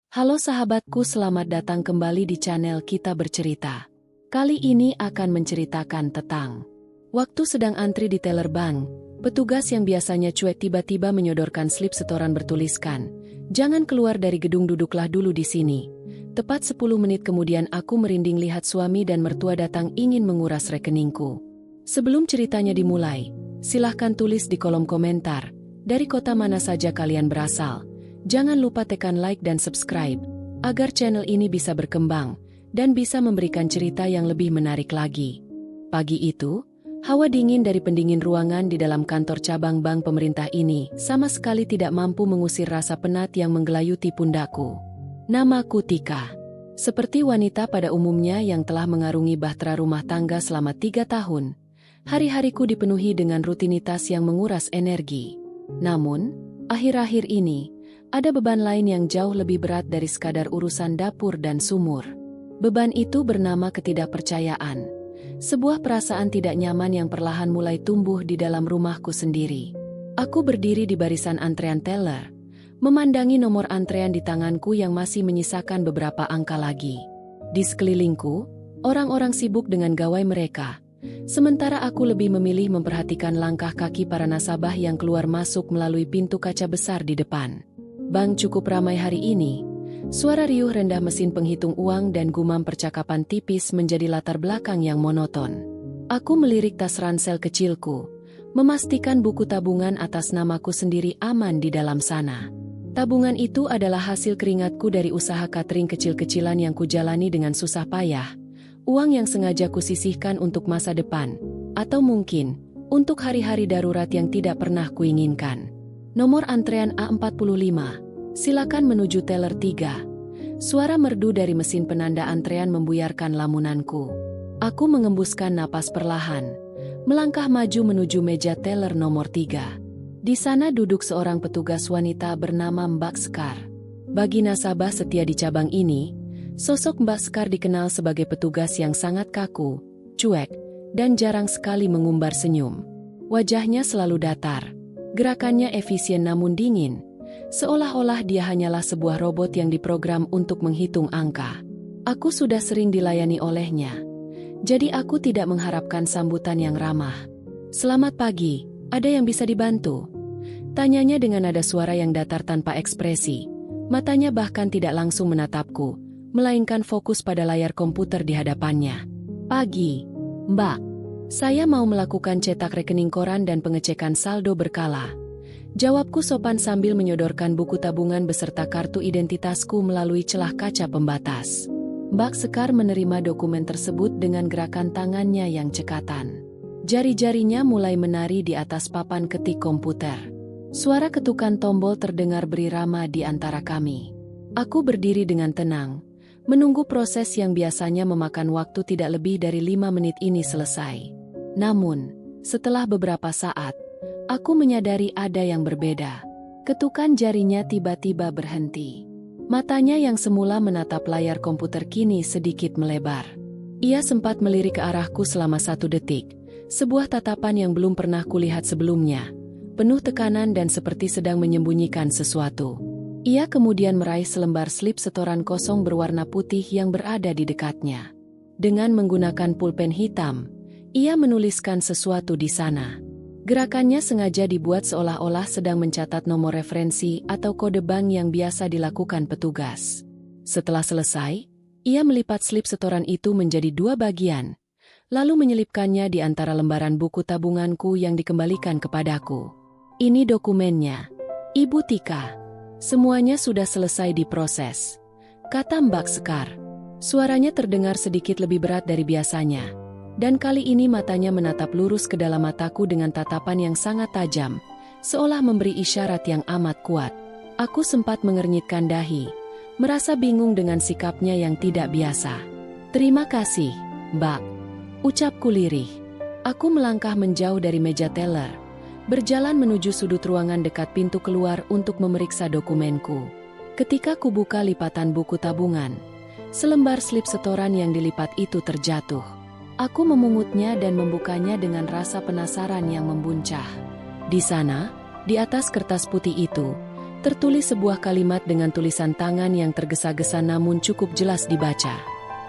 Halo sahabatku, selamat datang kembali di channel Kita Bercerita. Kali ini akan menceritakan tentang waktu sedang antri di teller bank, petugas yang biasanya cuek tiba-tiba menyodorkan slip setoran bertuliskan, "Jangan keluar dari gedung, duduklah dulu di sini." Tepat 10 menit kemudian aku merinding lihat suami dan mertua datang ingin menguras rekeningku. Sebelum ceritanya dimulai, silahkan tulis di kolom komentar, dari kota mana saja kalian berasal. Jangan lupa tekan like dan subscribe, agar channel ini bisa berkembang, dan bisa memberikan cerita yang lebih menarik lagi. Pagi itu, hawa dingin dari pendingin ruangan di dalam kantor cabang bank pemerintah ini sama sekali tidak mampu mengusir rasa penat yang menggelayuti pundakku. Namaku Tika. Seperti wanita pada umumnya yang telah mengarungi bahtera rumah tangga selama 3 tahun, hari-hariku dipenuhi dengan rutinitas yang menguras energi. Namun, akhir-akhir ini, ada beban lain yang jauh lebih berat dari sekadar urusan dapur dan sumur. Beban itu bernama ketidakpercayaan. Sebuah perasaan tidak nyaman yang perlahan mulai tumbuh di dalam rumahku sendiri. Aku berdiri di barisan antrean teller, memandangi nomor antrean di tanganku yang masih menyisakan beberapa angka lagi. Di sekelilingku, orang-orang sibuk dengan gawai mereka. Sementara aku lebih memilih memperhatikan langkah kaki para nasabah yang keluar masuk melalui pintu kaca besar di depan. Bank cukup ramai hari ini. Suara riuh rendah mesin penghitung uang dan gumam percakapan tipis menjadi latar belakang yang monoton. Aku melirik tas ransel kecilku, memastikan buku tabungan atas namaku sendiri aman di dalam sana. Tabungan itu adalah hasil keringatku dari usaha catering kecil-kecilan yang kujalani dengan susah payah. Uang yang sengaja kusisihkan untuk masa depan, atau mungkin untuk hari-hari darurat yang tidak pernah kuinginkan. Nomor antrean A45, silakan menuju teller 3. Suara merdu dari mesin penanda antrean membuyarkan lamunanku. Aku mengembuskan napas perlahan, melangkah maju menuju meja teller nomor 3. Di sana duduk seorang petugas wanita bernama Mbak Sekar. Bagi nasabah setia di cabang ini, sosok Mbak Sekar dikenal sebagai petugas yang sangat kaku, cuek, dan jarang sekali mengumbar senyum. Wajahnya selalu datar. Gerakannya efisien namun dingin, seolah-olah dia hanyalah sebuah robot yang diprogram untuk menghitung angka. Aku sudah sering dilayani olehnya, jadi aku tidak mengharapkan sambutan yang ramah. "Selamat pagi, ada yang bisa dibantu?" Tanyanya dengan nada suara yang datar tanpa ekspresi. Matanya bahkan tidak langsung menatapku, melainkan fokus pada layar komputer di hadapannya. "Pagi, Mbak. Saya mau melakukan cetak rekening koran dan pengecekan saldo berkala." Jawabku sopan sambil menyodorkan buku tabungan beserta kartu identitasku melalui celah kaca pembatas. Mbak Sekar menerima dokumen tersebut dengan gerakan tangannya yang cekatan. Jari-jarinya mulai menari di atas papan ketik komputer. Suara ketukan tombol terdengar berirama di antara kami. Aku berdiri dengan tenang, menunggu proses yang biasanya memakan waktu tidak lebih dari 5 menit ini selesai. Namun, setelah beberapa saat, aku menyadari ada yang berbeda. Ketukan jarinya tiba-tiba berhenti. Matanya yang semula menatap layar komputer kini sedikit melebar. Ia sempat melirik ke arahku selama 1 detik, sebuah tatapan yang belum pernah kulihat sebelumnya, penuh tekanan dan seperti sedang menyembunyikan sesuatu. Ia kemudian meraih selembar slip setoran kosong berwarna putih yang berada di dekatnya. Dengan menggunakan pulpen hitam, ia menuliskan sesuatu di sana. Gerakannya sengaja dibuat seolah-olah sedang mencatat nomor referensi atau kode bank yang biasa dilakukan petugas. Setelah selesai, ia melipat slip setoran itu menjadi 2 bagian, lalu menyelipkannya di antara lembaran buku tabunganku yang dikembalikan kepadaku. "Ini dokumennya, Ibu Tika. Semuanya sudah selesai diproses," kata Mbak Sekar. Suaranya terdengar sedikit lebih berat dari biasanya. Dan kali ini matanya menatap lurus ke dalam mataku dengan tatapan yang sangat tajam, seolah memberi isyarat yang amat kuat. Aku sempat mengernyitkan dahi, merasa bingung dengan sikapnya yang tidak biasa. "Terima kasih, Mbak," ucapku lirih. Aku melangkah menjauh dari meja teller, berjalan menuju sudut ruangan dekat pintu keluar untuk memeriksa dokumenku. Ketika kubuka lipatan buku tabungan, selembar slip setoran yang dilipat itu terjatuh. Aku memungutnya dan membukanya dengan rasa penasaran yang membuncah. Di sana, di atas kertas putih itu, Tertulis sebuah kalimat dengan tulisan tangan yang tergesa-gesa namun cukup jelas dibaca.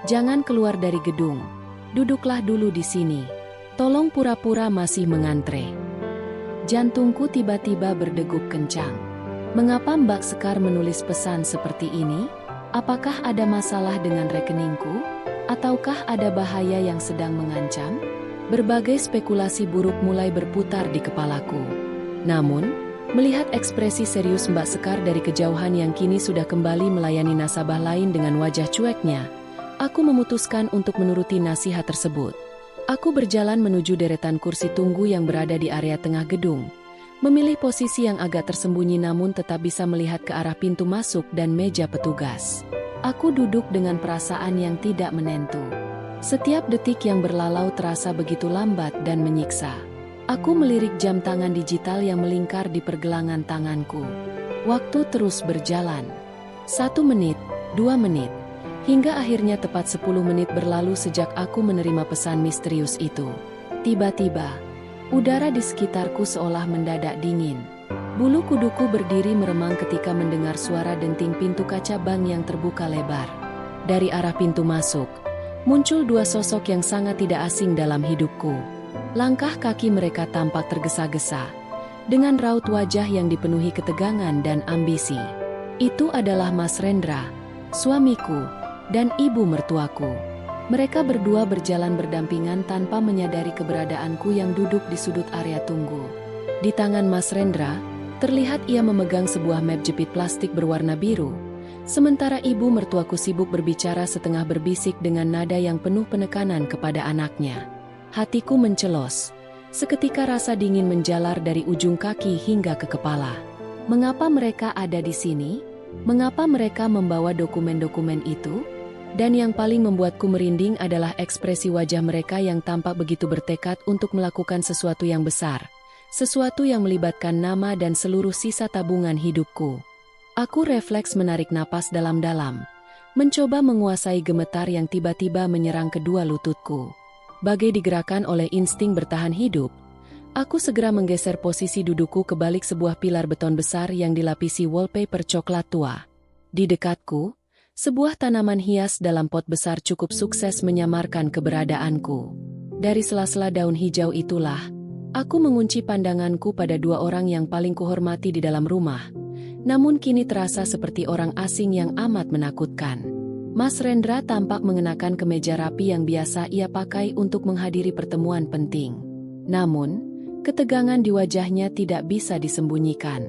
Jangan keluar dari gedung. Duduklah dulu di sini. Tolong pura-pura masih mengantre. Jantungku tiba-tiba berdegup kencang. Mengapa Mbak Sekar menulis pesan seperti ini? Apakah ada masalah dengan rekeningku? Ataukah ada bahaya yang sedang mengancam? Berbagai spekulasi buruk mulai berputar di kepalaku. Namun, melihat ekspresi serius Mbak Sekar dari kejauhan yang kini sudah kembali melayani nasabah lain dengan wajah cueknya, aku memutuskan untuk menuruti nasihat tersebut. Aku berjalan menuju deretan kursi tunggu yang berada di area tengah gedung, memilih posisi yang agak tersembunyi namun tetap bisa melihat ke arah pintu masuk dan meja petugas. Aku duduk dengan perasaan yang tidak menentu. Setiap detik yang berlalu terasa begitu lambat dan menyiksa. Aku melirik jam tangan digital yang melingkar di pergelangan tanganku. Waktu terus berjalan. 1 menit, 2 menit, hingga akhirnya tepat 10 menit berlalu sejak aku menerima pesan misterius itu. Tiba-tiba, udara di sekitarku seolah mendadak dingin. Bulu kuduku berdiri meremang ketika mendengar suara denting pintu kaca bank yang terbuka lebar. Dari arah pintu masuk, muncul 2 sosok yang sangat tidak asing dalam hidupku. Langkah kaki mereka tampak tergesa-gesa, dengan raut wajah yang dipenuhi ketegangan dan ambisi. Itu adalah Mas Rendra, suamiku, dan ibu mertuaku. Mereka berdua berjalan berdampingan tanpa menyadari keberadaanku yang duduk di sudut area tunggu. Di tangan Mas Rendra, terlihat ia memegang sebuah map jepit plastik berwarna biru, sementara ibu mertuaku sibuk berbicara setengah berbisik dengan nada yang penuh penekanan kepada anaknya. Hatiku mencelos. Seketika rasa dingin menjalar dari ujung kaki hingga ke kepala. Mengapa mereka ada di sini? Mengapa mereka membawa dokumen-dokumen itu? Dan yang paling membuatku merinding adalah ekspresi wajah mereka yang tampak begitu bertekad untuk melakukan sesuatu yang besar. Sesuatu yang melibatkan nama dan seluruh sisa tabungan hidupku. Aku refleks menarik napas dalam-dalam, mencoba menguasai gemetar yang tiba-tiba menyerang kedua lututku. Bagai digerakkan oleh insting bertahan hidup, aku segera menggeser posisi dudukku ke balik sebuah pilar beton besar yang dilapisi wallpaper coklat tua. Di dekatku, sebuah tanaman hias dalam pot besar cukup sukses menyamarkan keberadaanku. Dari sela-sela daun hijau itulah, aku mengunci pandanganku pada 2 orang yang paling kuhormati di dalam rumah, namun kini terasa seperti orang asing yang amat menakutkan. Mas Rendra tampak mengenakan kemeja rapi yang biasa ia pakai untuk menghadiri pertemuan penting. Namun, ketegangan di wajahnya tidak bisa disembunyikan.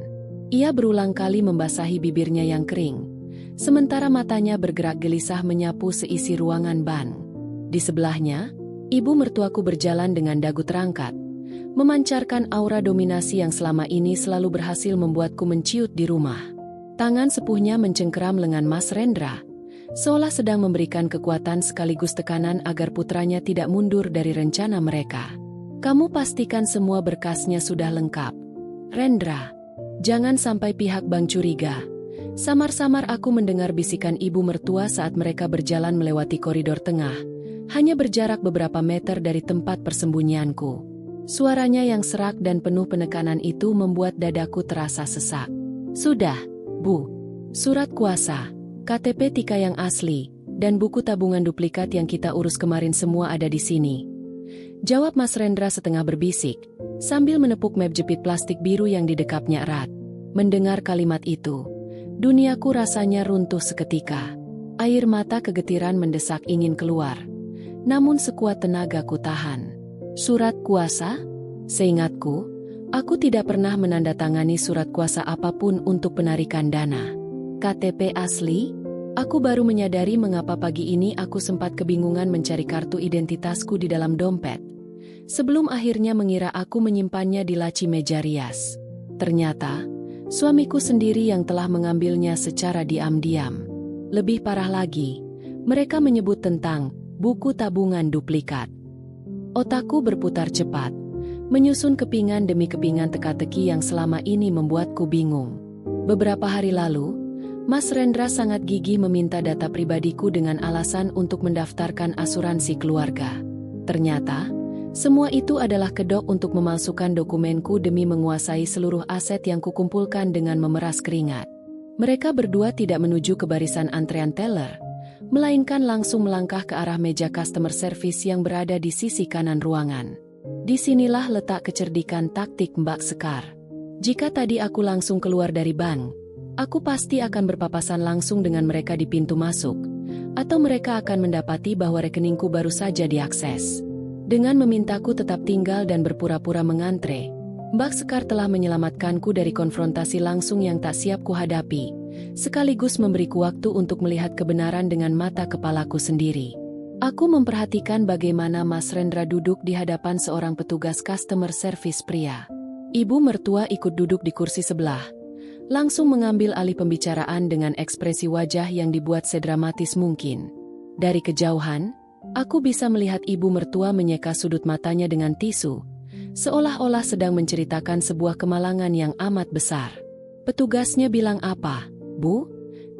Ia berulang kali membasahi bibirnya yang kering, sementara matanya bergerak gelisah menyapu seisi ruangan bank. Di sebelahnya, ibu mertuaku berjalan dengan dagu terangkat, memancarkan aura dominasi yang selama ini selalu berhasil membuatku menciut di rumah. Tangan sepuhnya mencengkeram lengan Mas Rendra, seolah sedang memberikan kekuatan sekaligus tekanan agar putranya tidak mundur dari rencana mereka. Kamu pastikan semua berkasnya sudah lengkap. Rendra, jangan sampai pihak bank curiga. Samar-samar aku mendengar bisikan ibu mertua saat mereka berjalan melewati koridor tengah, hanya berjarak beberapa meter dari tempat persembunyianku. Suaranya yang serak dan penuh penekanan itu membuat dadaku terasa sesak. Sudah, Bu. Surat kuasa, KTP Tika yang asli, dan buku tabungan duplikat yang kita urus kemarin semua ada di sini. Jawab Mas Rendra setengah berbisik, sambil menepuk map jepit plastik biru yang didekapnya erat. Mendengar kalimat itu, duniaku rasanya runtuh seketika. Air mata kegetiran mendesak ingin keluar. Namun sekuat tenaga ku tahan. Surat kuasa? Seingatku, aku tidak pernah menandatangani surat kuasa apapun untuk penarikan dana. KTP asli? Aku baru menyadari mengapa pagi ini aku sempat kebingungan mencari kartu identitasku di dalam dompet. Sebelum akhirnya mengira aku menyimpannya di laci meja rias. Ternyata, suamiku sendiri yang telah mengambilnya secara diam-diam. Lebih parah lagi, mereka menyebut tentang buku tabungan duplikat. Otakku berputar cepat, menyusun kepingan demi kepingan teka-teki yang selama ini membuatku bingung. Beberapa hari lalu, Mas Rendra sangat gigih meminta data pribadiku dengan alasan untuk mendaftarkan asuransi keluarga. Ternyata, Semua itu adalah kedok untuk memalsukan dokumenku demi menguasai seluruh aset yang kukumpulkan dengan memeras keringat. Mereka berdua tidak menuju ke barisan antrean teller, melainkan langsung melangkah ke arah meja customer service yang berada di sisi kanan ruangan. Disinilah letak kecerdikan taktik Mbak Sekar. Jika tadi aku langsung keluar dari bank, aku pasti akan berpapasan langsung dengan mereka di pintu masuk, atau mereka akan mendapati bahwa rekeningku baru saja diakses. Dengan memintaku tetap tinggal dan berpura-pura mengantre, Mbak Sekar telah menyelamatkanku dari konfrontasi langsung yang tak siap kuhadapi, sekaligus memberiku waktu untuk melihat kebenaran dengan mata kepalaku sendiri. Aku memperhatikan bagaimana Mas Rendra duduk di hadapan seorang petugas customer service pria. Ibu mertua ikut duduk di kursi sebelah, langsung mengambil alih pembicaraan dengan ekspresi wajah yang dibuat sedramatis mungkin. Dari kejauhan, aku bisa melihat ibu mertua menyeka sudut matanya dengan tisu, seolah-olah sedang menceritakan sebuah kemalangan yang amat besar. Petugasnya bilang apa, Bu?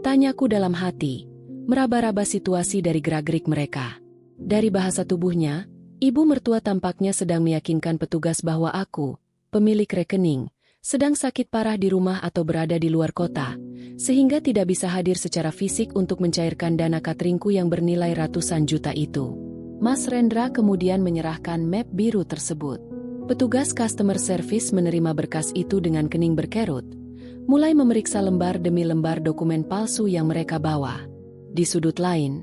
Tanyaku dalam hati, meraba-raba situasi dari gerak-gerik mereka. Dari bahasa tubuhnya, ibu mertua tampaknya sedang meyakinkan petugas bahwa aku, pemilik rekening, sedang sakit parah di rumah atau berada di luar kota, sehingga tidak bisa hadir secara fisik untuk mencairkan dana cateringku yang bernilai ratusan juta itu. Mas Rendra kemudian menyerahkan map biru tersebut. Petugas customer service menerima berkas itu dengan kening berkerut, mulai memeriksa lembar demi lembar dokumen palsu yang mereka bawa. Di sudut lain,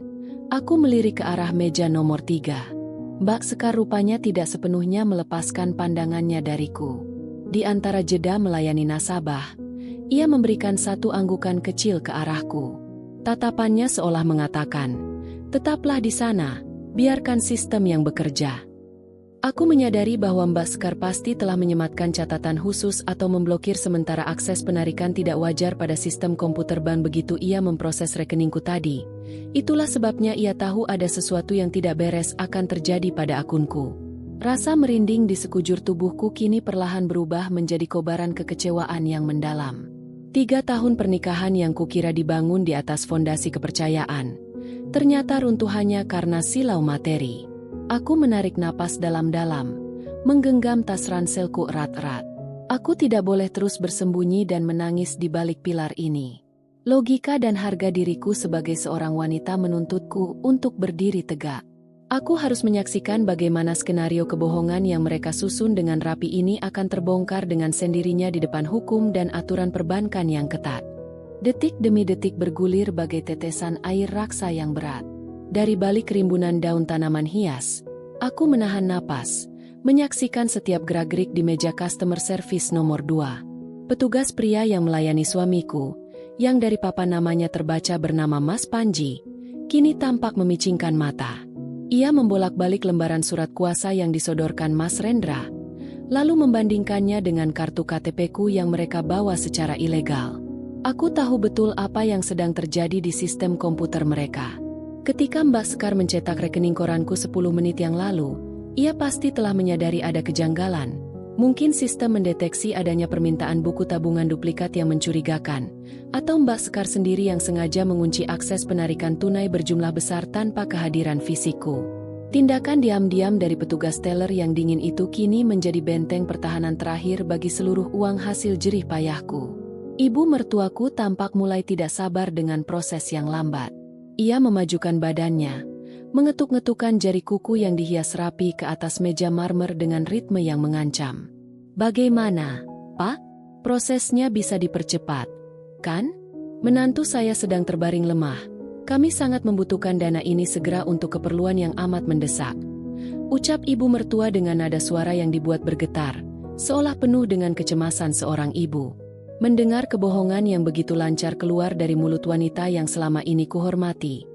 aku melirik ke arah meja nomor 3. Mbak Sekar rupanya tidak sepenuhnya melepaskan pandangannya dariku. Di antara jeda melayani nasabah, ia memberikan satu anggukan kecil ke arahku. Tatapannya seolah mengatakan, "Tetaplah di sana, biarkan sistem yang bekerja." Aku menyadari bahwa Mbak Sekar pasti telah menyematkan catatan khusus atau memblokir sementara akses penarikan tidak wajar pada sistem komputer bank begitu ia memproses rekeningku tadi. Itulah sebabnya ia tahu ada sesuatu yang tidak beres akan terjadi pada akunku. Rasa merinding di sekujur tubuhku kini perlahan berubah menjadi kobaran kekecewaan yang mendalam. 3 tahun pernikahan yang kukira dibangun di atas fondasi kepercayaan, ternyata runtuh hanya karena silau materi. Aku menarik napas dalam-dalam, menggenggam tas ranselku erat-erat. Aku tidak boleh terus bersembunyi dan menangis di balik pilar ini. Logika dan harga diriku sebagai seorang wanita menuntutku untuk berdiri tegak. Aku harus menyaksikan bagaimana skenario kebohongan yang mereka susun dengan rapi ini akan terbongkar dengan sendirinya di depan hukum dan aturan perbankan yang ketat. Detik demi detik bergulir bagai tetesan air raksa yang berat. Dari balik rimbunan daun tanaman hias, aku menahan napas, menyaksikan setiap gerak-gerik di meja customer service nomor 2. Petugas pria yang melayani suamiku, yang dari papan namanya terbaca bernama Mas Panji, kini tampak memicingkan mata. Ia membolak-balik lembaran surat kuasa yang disodorkan Mas Rendra, lalu membandingkannya dengan kartu KTP-ku yang mereka bawa secara ilegal. Aku tahu betul apa yang sedang terjadi di sistem komputer mereka. Ketika Mbak Sekar mencetak rekening koranku 10 menit yang lalu, ia pasti telah menyadari ada kejanggalan. Mungkin sistem mendeteksi adanya permintaan buku tabungan duplikat yang mencurigakan, atau Mbak Sekar sendiri yang sengaja mengunci akses penarikan tunai berjumlah besar tanpa kehadiran fisikku. Tindakan diam-diam dari petugas teller yang dingin itu kini menjadi benteng pertahanan terakhir bagi seluruh uang hasil jerih payahku. Ibu mertuaku tampak mulai tidak sabar dengan proses yang lambat. Ia memajukan badannya, mengetuk-ngetukkan jari kuku yang dihias rapi ke atas meja marmer dengan ritme yang mengancam. "Bagaimana, Pak? Prosesnya bisa dipercepat, kan? Menantu saya sedang terbaring lemah. Kami sangat membutuhkan dana ini segera untuk keperluan yang amat mendesak," ucap ibu mertua dengan nada suara yang dibuat bergetar, seolah penuh dengan kecemasan seorang ibu. Mendengar kebohongan yang begitu lancar keluar dari mulut wanita yang selama ini kuhormati,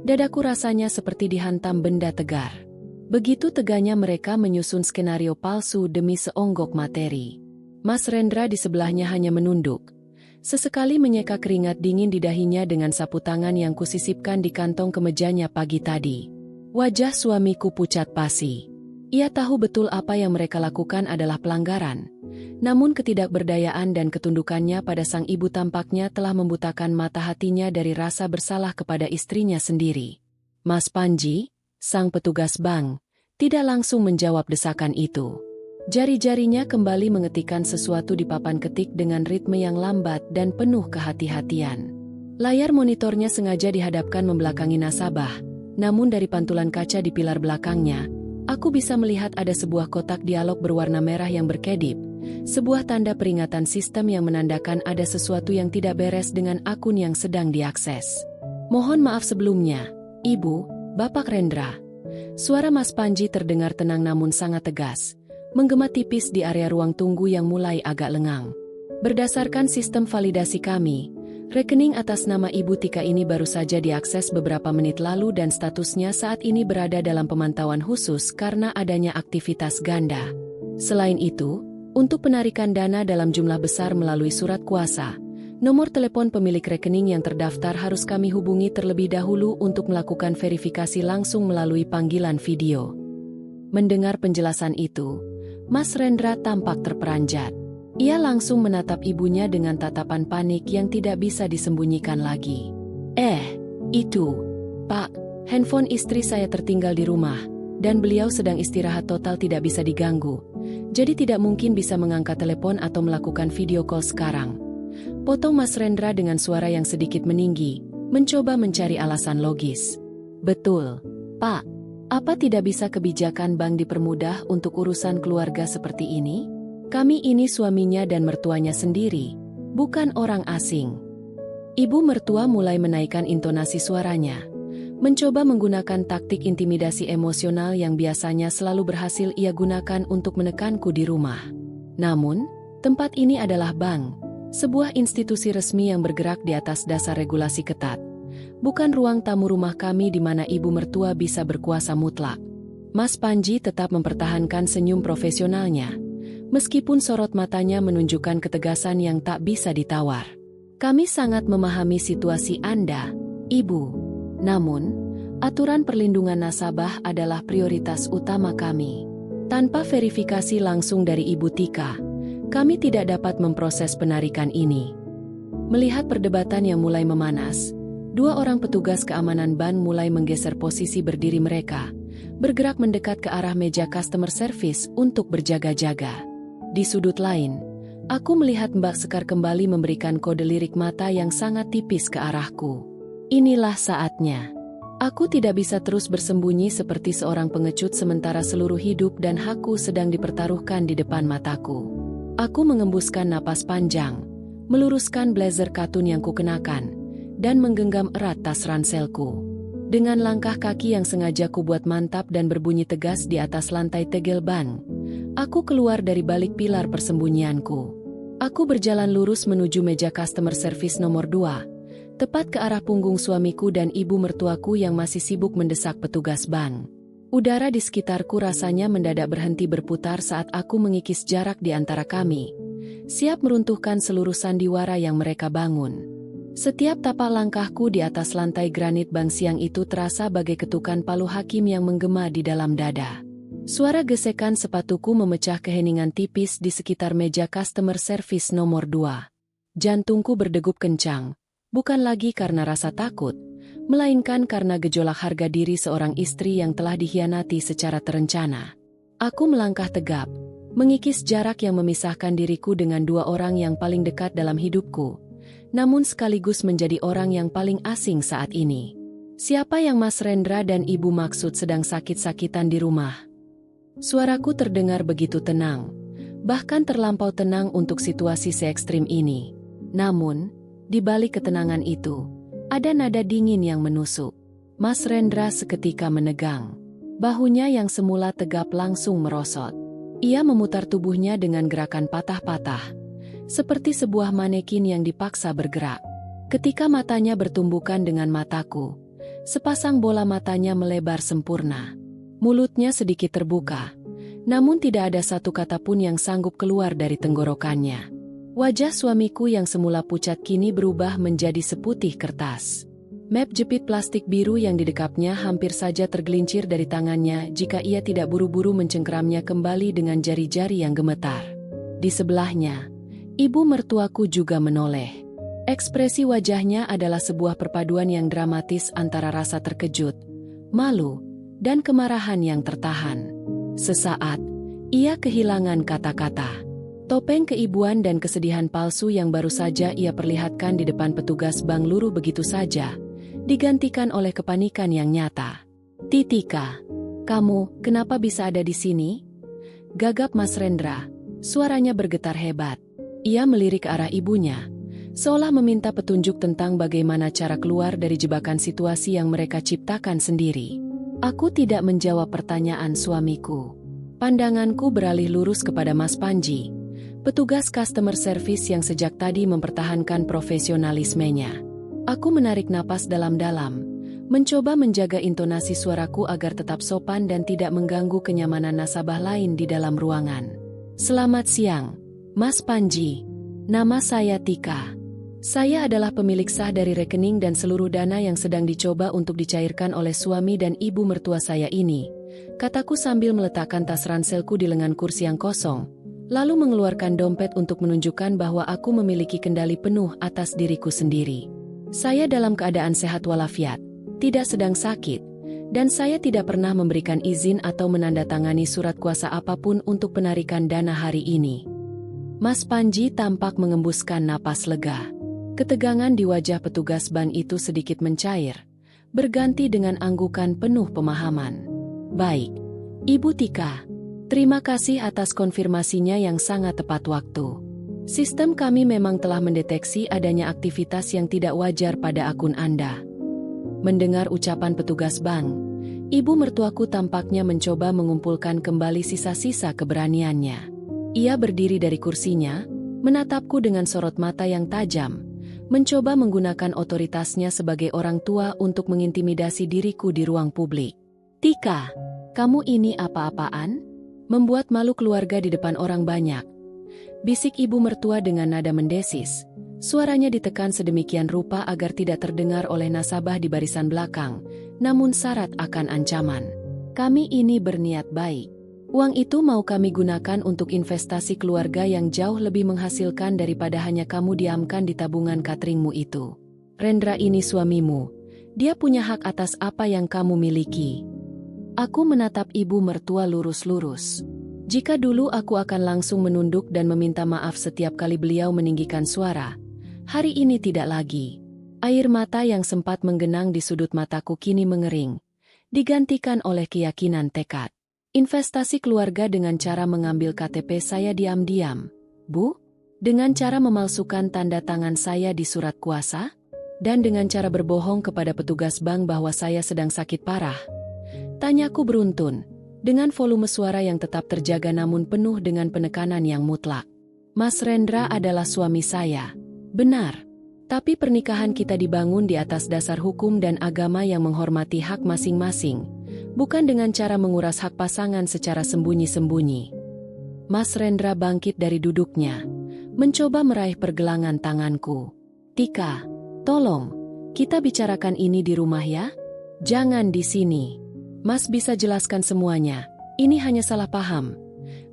dadaku rasanya seperti dihantam benda tegar. Begitu teganya mereka menyusun skenario palsu demi seonggok materi. Mas Rendra di sebelahnya hanya menunduk, sesekali menyeka keringat dingin di dahinya dengan sapu tangan yang kusisipkan di kantong kemejanya pagi tadi. Wajah suamiku pucat pasi. Ia tahu betul apa yang mereka lakukan adalah pelanggaran. Namun ketidakberdayaan dan ketundukannya pada sang ibu tampaknya telah membutakan mata hatinya dari rasa bersalah kepada istrinya sendiri. Mas Panji, sang petugas bank, tidak langsung menjawab desakan itu. Jari-jarinya kembali mengetikkan sesuatu di papan ketik dengan ritme yang lambat dan penuh kehati-hatian. Layar monitornya sengaja dihadapkan membelakangi nasabah, namun dari pantulan kaca di pilar belakangnya, aku bisa melihat ada sebuah kotak dialog berwarna merah yang berkedip, sebuah tanda peringatan sistem yang menandakan ada sesuatu yang tidak beres dengan akun yang sedang diakses. Mohon maaf sebelumnya, Ibu, Bapak Rendra. Suara Mas Panji terdengar tenang namun sangat tegas, menggema tipis di area ruang tunggu yang mulai agak lengang. Berdasarkan sistem validasi kami, rekening atas nama Ibu Tika ini baru saja diakses beberapa menit lalu dan statusnya saat ini berada dalam pemantauan khusus karena adanya aktivitas ganda. Selain itu, untuk penarikan dana dalam jumlah besar melalui surat kuasa, nomor telepon pemilik rekening yang terdaftar harus kami hubungi terlebih dahulu untuk melakukan verifikasi langsung melalui panggilan video. Mendengar penjelasan itu, Mas Rendra tampak terperanjat. Ia langsung menatap ibunya dengan tatapan panik yang tidak bisa disembunyikan lagi. Itu, Pak, handphone istri saya tertinggal di rumah, dan beliau sedang istirahat total tidak bisa diganggu, jadi tidak mungkin bisa mengangkat telepon atau melakukan video call sekarang. Potong Mas Rendra dengan suara yang sedikit meninggi, mencoba mencari alasan logis. Betul, Pak. Apa tidak bisa kebijakan bank dipermudah untuk urusan keluarga seperti ini? Kami ini suaminya dan mertuanya sendiri, bukan orang asing. Ibu mertua mulai menaikkan intonasi suaranya, mencoba menggunakan taktik intimidasi emosional yang biasanya selalu berhasil ia gunakan untuk menekanku di rumah. Namun, tempat ini adalah bank, sebuah institusi resmi yang bergerak di atas dasar regulasi ketat. Bukan ruang tamu rumah kami di mana ibu mertua bisa berkuasa mutlak. Mas Panji tetap mempertahankan senyum profesionalnya, meskipun sorot matanya menunjukkan ketegasan yang tak bisa ditawar. Kami sangat memahami situasi Anda, Ibu. Namun, aturan perlindungan nasabah adalah prioritas utama kami. Tanpa verifikasi langsung dari Ibu Tika, kami tidak dapat memproses penarikan ini. Melihat perdebatan yang mulai memanas, dua orang petugas keamanan bank mulai menggeser posisi berdiri mereka, bergerak mendekat ke arah meja customer service untuk berjaga-jaga. Di sudut lain, aku melihat Mbak Sekar kembali memberikan kode lirik mata yang sangat tipis ke arahku. Inilah saatnya. Aku tidak bisa terus bersembunyi seperti seorang pengecut sementara seluruh hidup dan hakku sedang dipertaruhkan di depan mataku. Aku mengembuskan napas panjang, meluruskan blazer katun yang kukenakan, dan menggenggam erat tas ranselku. Dengan langkah kaki yang sengaja kubuat mantap dan berbunyi tegas di atas lantai tegel ban, aku keluar dari balik pilar persembunyianku. Aku berjalan lurus menuju meja customer service nomor 2, tepat ke arah punggung suamiku dan ibu mertuaku yang masih sibuk mendesak petugas bank. Udara di sekitarku rasanya mendadak berhenti berputar saat aku mengikis jarak di antara kami, siap meruntuhkan seluruh sandiwara yang mereka bangun. Setiap tapak langkahku di atas lantai granit bank siang itu terasa bagai ketukan palu hakim yang menggema di dalam dada. Suara gesekan sepatuku memecah keheningan tipis di sekitar meja customer service nomor 2. Jantungku berdegup kencang, bukan lagi karena rasa takut, melainkan karena gejolak harga diri seorang istri yang telah dikhianati secara terencana. Aku melangkah tegap, mengikis jarak yang memisahkan diriku dengan dua orang yang paling dekat dalam hidupku, namun sekaligus menjadi orang yang paling asing saat ini. Siapa yang Mas Rendra dan Ibu maksud sedang sakit-sakitan di rumah? Suaraku terdengar begitu tenang, bahkan terlampau tenang untuk situasi se-ekstrim ini. Namun, di balik ketenangan itu, ada nada dingin yang menusuk. Mas Rendra seketika menegang. Bahunya yang semula tegap langsung merosot. Ia memutar tubuhnya dengan gerakan patah-patah, seperti sebuah manekin yang dipaksa bergerak. Ketika matanya bertumbukan dengan mataku, sepasang bola matanya melebar sempurna. Mulutnya sedikit terbuka, namun tidak ada satu kata pun yang sanggup keluar dari tenggorokannya. Wajah suamiku yang semula pucat kini berubah menjadi seputih kertas. Map jepit plastik biru yang didekapnya hampir saja tergelincir dari tangannya jika ia tidak buru-buru mencengkeramnya kembali dengan jari-jari yang gemetar. Di sebelahnya, ibu mertuaku juga menoleh. Ekspresi wajahnya adalah sebuah perpaduan yang dramatis antara rasa terkejut, malu, dan kemarahan yang tertahan. Sesaat, ia kehilangan kata-kata. Topeng keibuan dan kesedihan palsu yang baru saja ia perlihatkan di depan petugas bank luruh begitu saja, digantikan oleh kepanikan yang nyata. "Titika, kamu kenapa bisa ada di sini?" gagap Mas Rendra. Suaranya bergetar hebat. Ia melirik ke arah ibunya, seolah meminta petunjuk tentang bagaimana cara keluar dari jebakan situasi yang mereka ciptakan sendiri. "Aku tidak menjawab pertanyaan suamiku." Pandanganku beralih lurus kepada Mas Panji, petugas customer service yang sejak tadi mempertahankan profesionalismenya. Aku menarik napas dalam-dalam, mencoba menjaga intonasi suaraku agar tetap sopan dan tidak mengganggu kenyamanan nasabah lain di dalam ruangan. "Selamat siang, Mas Panji. Nama saya Tika. Saya adalah pemilik sah dari rekening dan seluruh dana yang sedang dicoba untuk dicairkan oleh suami dan ibu mertua saya ini," kataku sambil meletakkan tas ranselku di lengan kursi yang kosong, lalu mengeluarkan dompet untuk menunjukkan bahwa aku memiliki kendali penuh atas diriku sendiri. "Saya dalam keadaan sehat walafiat, tidak sedang sakit, dan saya tidak pernah memberikan izin atau menandatangani surat kuasa apapun untuk penarikan dana hari ini." Mas Panji tampak mengembuskan napas lega. Ketegangan di wajah petugas bank itu sedikit mencair, berganti dengan anggukan penuh pemahaman. "Baik, Ibu Tika. Terima kasih atas konfirmasinya yang sangat tepat waktu. Sistem kami memang telah mendeteksi adanya aktivitas yang tidak wajar pada akun Anda." Mendengar ucapan petugas bank, ibu mertuaku tampaknya mencoba mengumpulkan kembali sisa-sisa keberaniannya. Ia berdiri dari kursinya, menatapku dengan sorot mata yang tajam, mencoba menggunakan otoritasnya sebagai orang tua untuk mengintimidasi diriku di ruang publik. "Tika, kamu ini apa-apaan? Membuat malu keluarga di depan orang banyak," bisik ibu mertua dengan nada mendesis. Suaranya ditekan sedemikian rupa agar tidak terdengar oleh nasabah di barisan belakang, namun syarat akan ancaman. "Kami ini berniat baik. Uang itu mau kami gunakan untuk investasi keluarga yang jauh lebih menghasilkan daripada hanya kamu diamkan di tabungan cateringmu itu. Rendra ini suamimu. Dia punya hak atas apa yang kamu miliki." Aku menatap ibu mertua lurus-lurus. Jika dulu aku akan langsung menunduk dan meminta maaf setiap kali beliau meninggikan suara, hari ini tidak lagi. Air mata yang sempat menggenang di sudut mataku kini mengering, digantikan oleh keyakinan tekad. Investasi keluarga dengan cara mengambil KTP saya diam-diam, Bu? Dengan cara memalsukan tanda tangan saya di surat kuasa? Dan dengan cara berbohong kepada petugas bank bahwa saya sedang sakit parah? Tanyaku beruntun, dengan volume suara yang tetap terjaga namun penuh dengan penekanan yang mutlak. "Mas Rendra adalah suami saya. Benar. Tapi pernikahan kita dibangun di atas dasar hukum dan agama yang menghormati hak masing-masing, bukan dengan cara menguras hak pasangan secara sembunyi-sembunyi." Mas Rendra bangkit dari duduknya, mencoba meraih pergelangan tanganku. "Tika, tolong, kita bicarakan ini di rumah ya? Jangan di sini. Mas bisa jelaskan semuanya, ini hanya salah paham,"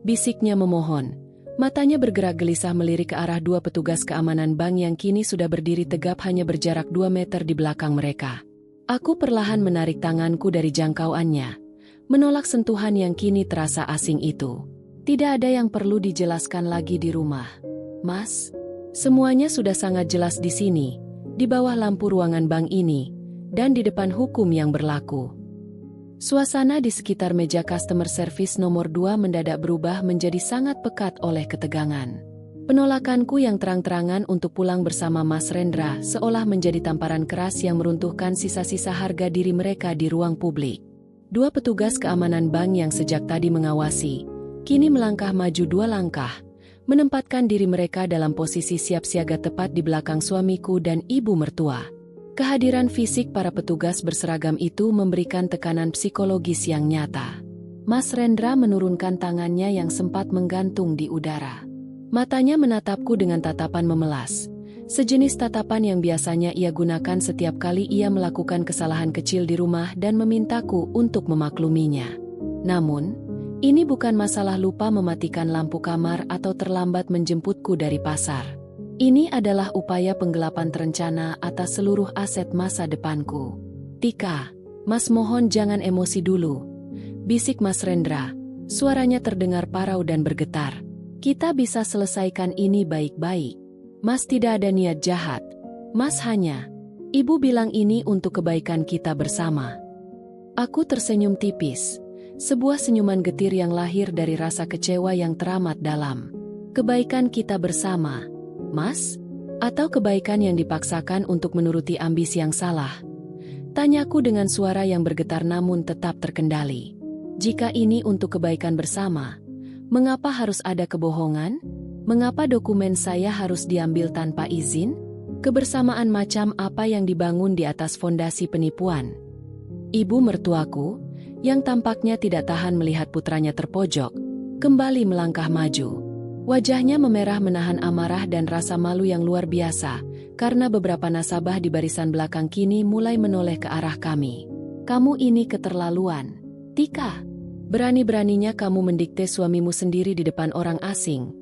bisiknya memohon. Matanya bergerak gelisah melirik ke arah dua petugas keamanan bank yang kini sudah berdiri tegap hanya berjarak 2 meter di belakang mereka. Aku perlahan menarik tanganku dari jangkauannya, menolak sentuhan yang kini terasa asing itu. "Tidak ada yang perlu dijelaskan lagi di rumah, Mas. Semuanya sudah sangat jelas di sini, di bawah lampu ruangan bank ini, dan di depan hukum yang berlaku." Suasana di sekitar meja customer service nomor 2 mendadak berubah menjadi sangat pekat oleh ketegangan. Penolakanku yang terang-terangan untuk pulang bersama Mas Rendra seolah menjadi tamparan keras yang meruntuhkan sisa-sisa harga diri mereka di ruang publik. Dua petugas keamanan bank yang sejak tadi mengawasi, kini melangkah maju 2 langkah, menempatkan diri mereka dalam posisi siap siaga tepat di belakang suamiku dan ibu mertua. Kehadiran fisik para petugas berseragam itu memberikan tekanan psikologis yang nyata. Mas Rendra menurunkan tangannya yang sempat menggantung di udara. Matanya menatapku dengan tatapan memelas, sejenis tatapan yang biasanya ia gunakan setiap kali ia melakukan kesalahan kecil di rumah dan memintaku untuk memakluminya. Namun, ini bukan masalah lupa mematikan lampu kamar atau terlambat menjemputku dari pasar. Ini adalah upaya penggelapan terencana atas seluruh aset masa depanku. "Tika, Mas mohon jangan emosi dulu, bisik Mas Rendra. Suaranya terdengar parau dan bergetar. Kita bisa selesaikan ini baik-baik. Mas tidak ada niat jahat. Mas hanya... Ibu bilang ini untuk kebaikan kita bersama. Aku tersenyum tipis. Sebuah senyuman getir yang lahir dari rasa kecewa yang teramat dalam. Kebaikan kita bersama, Mas? Atau kebaikan yang dipaksakan untuk menuruti ambisi yang salah? Tanyaku dengan suara yang bergetar namun tetap terkendali. Jika ini untuk kebaikan bersama, mengapa harus ada kebohongan? Mengapa dokumen saya harus diambil tanpa izin? Kebersamaan macam apa yang dibangun di atas fondasi penipuan? Ibu mertuaku, yang tampaknya tidak tahan melihat putranya terpojok, kembali melangkah maju. Wajahnya memerah menahan amarah dan rasa malu yang luar biasa, karena beberapa nasabah di barisan belakang kini mulai menoleh ke arah kami. Kamu ini keterlaluan, Tika. Berani-beraninya kamu mendikte suamimu sendiri di depan orang asing.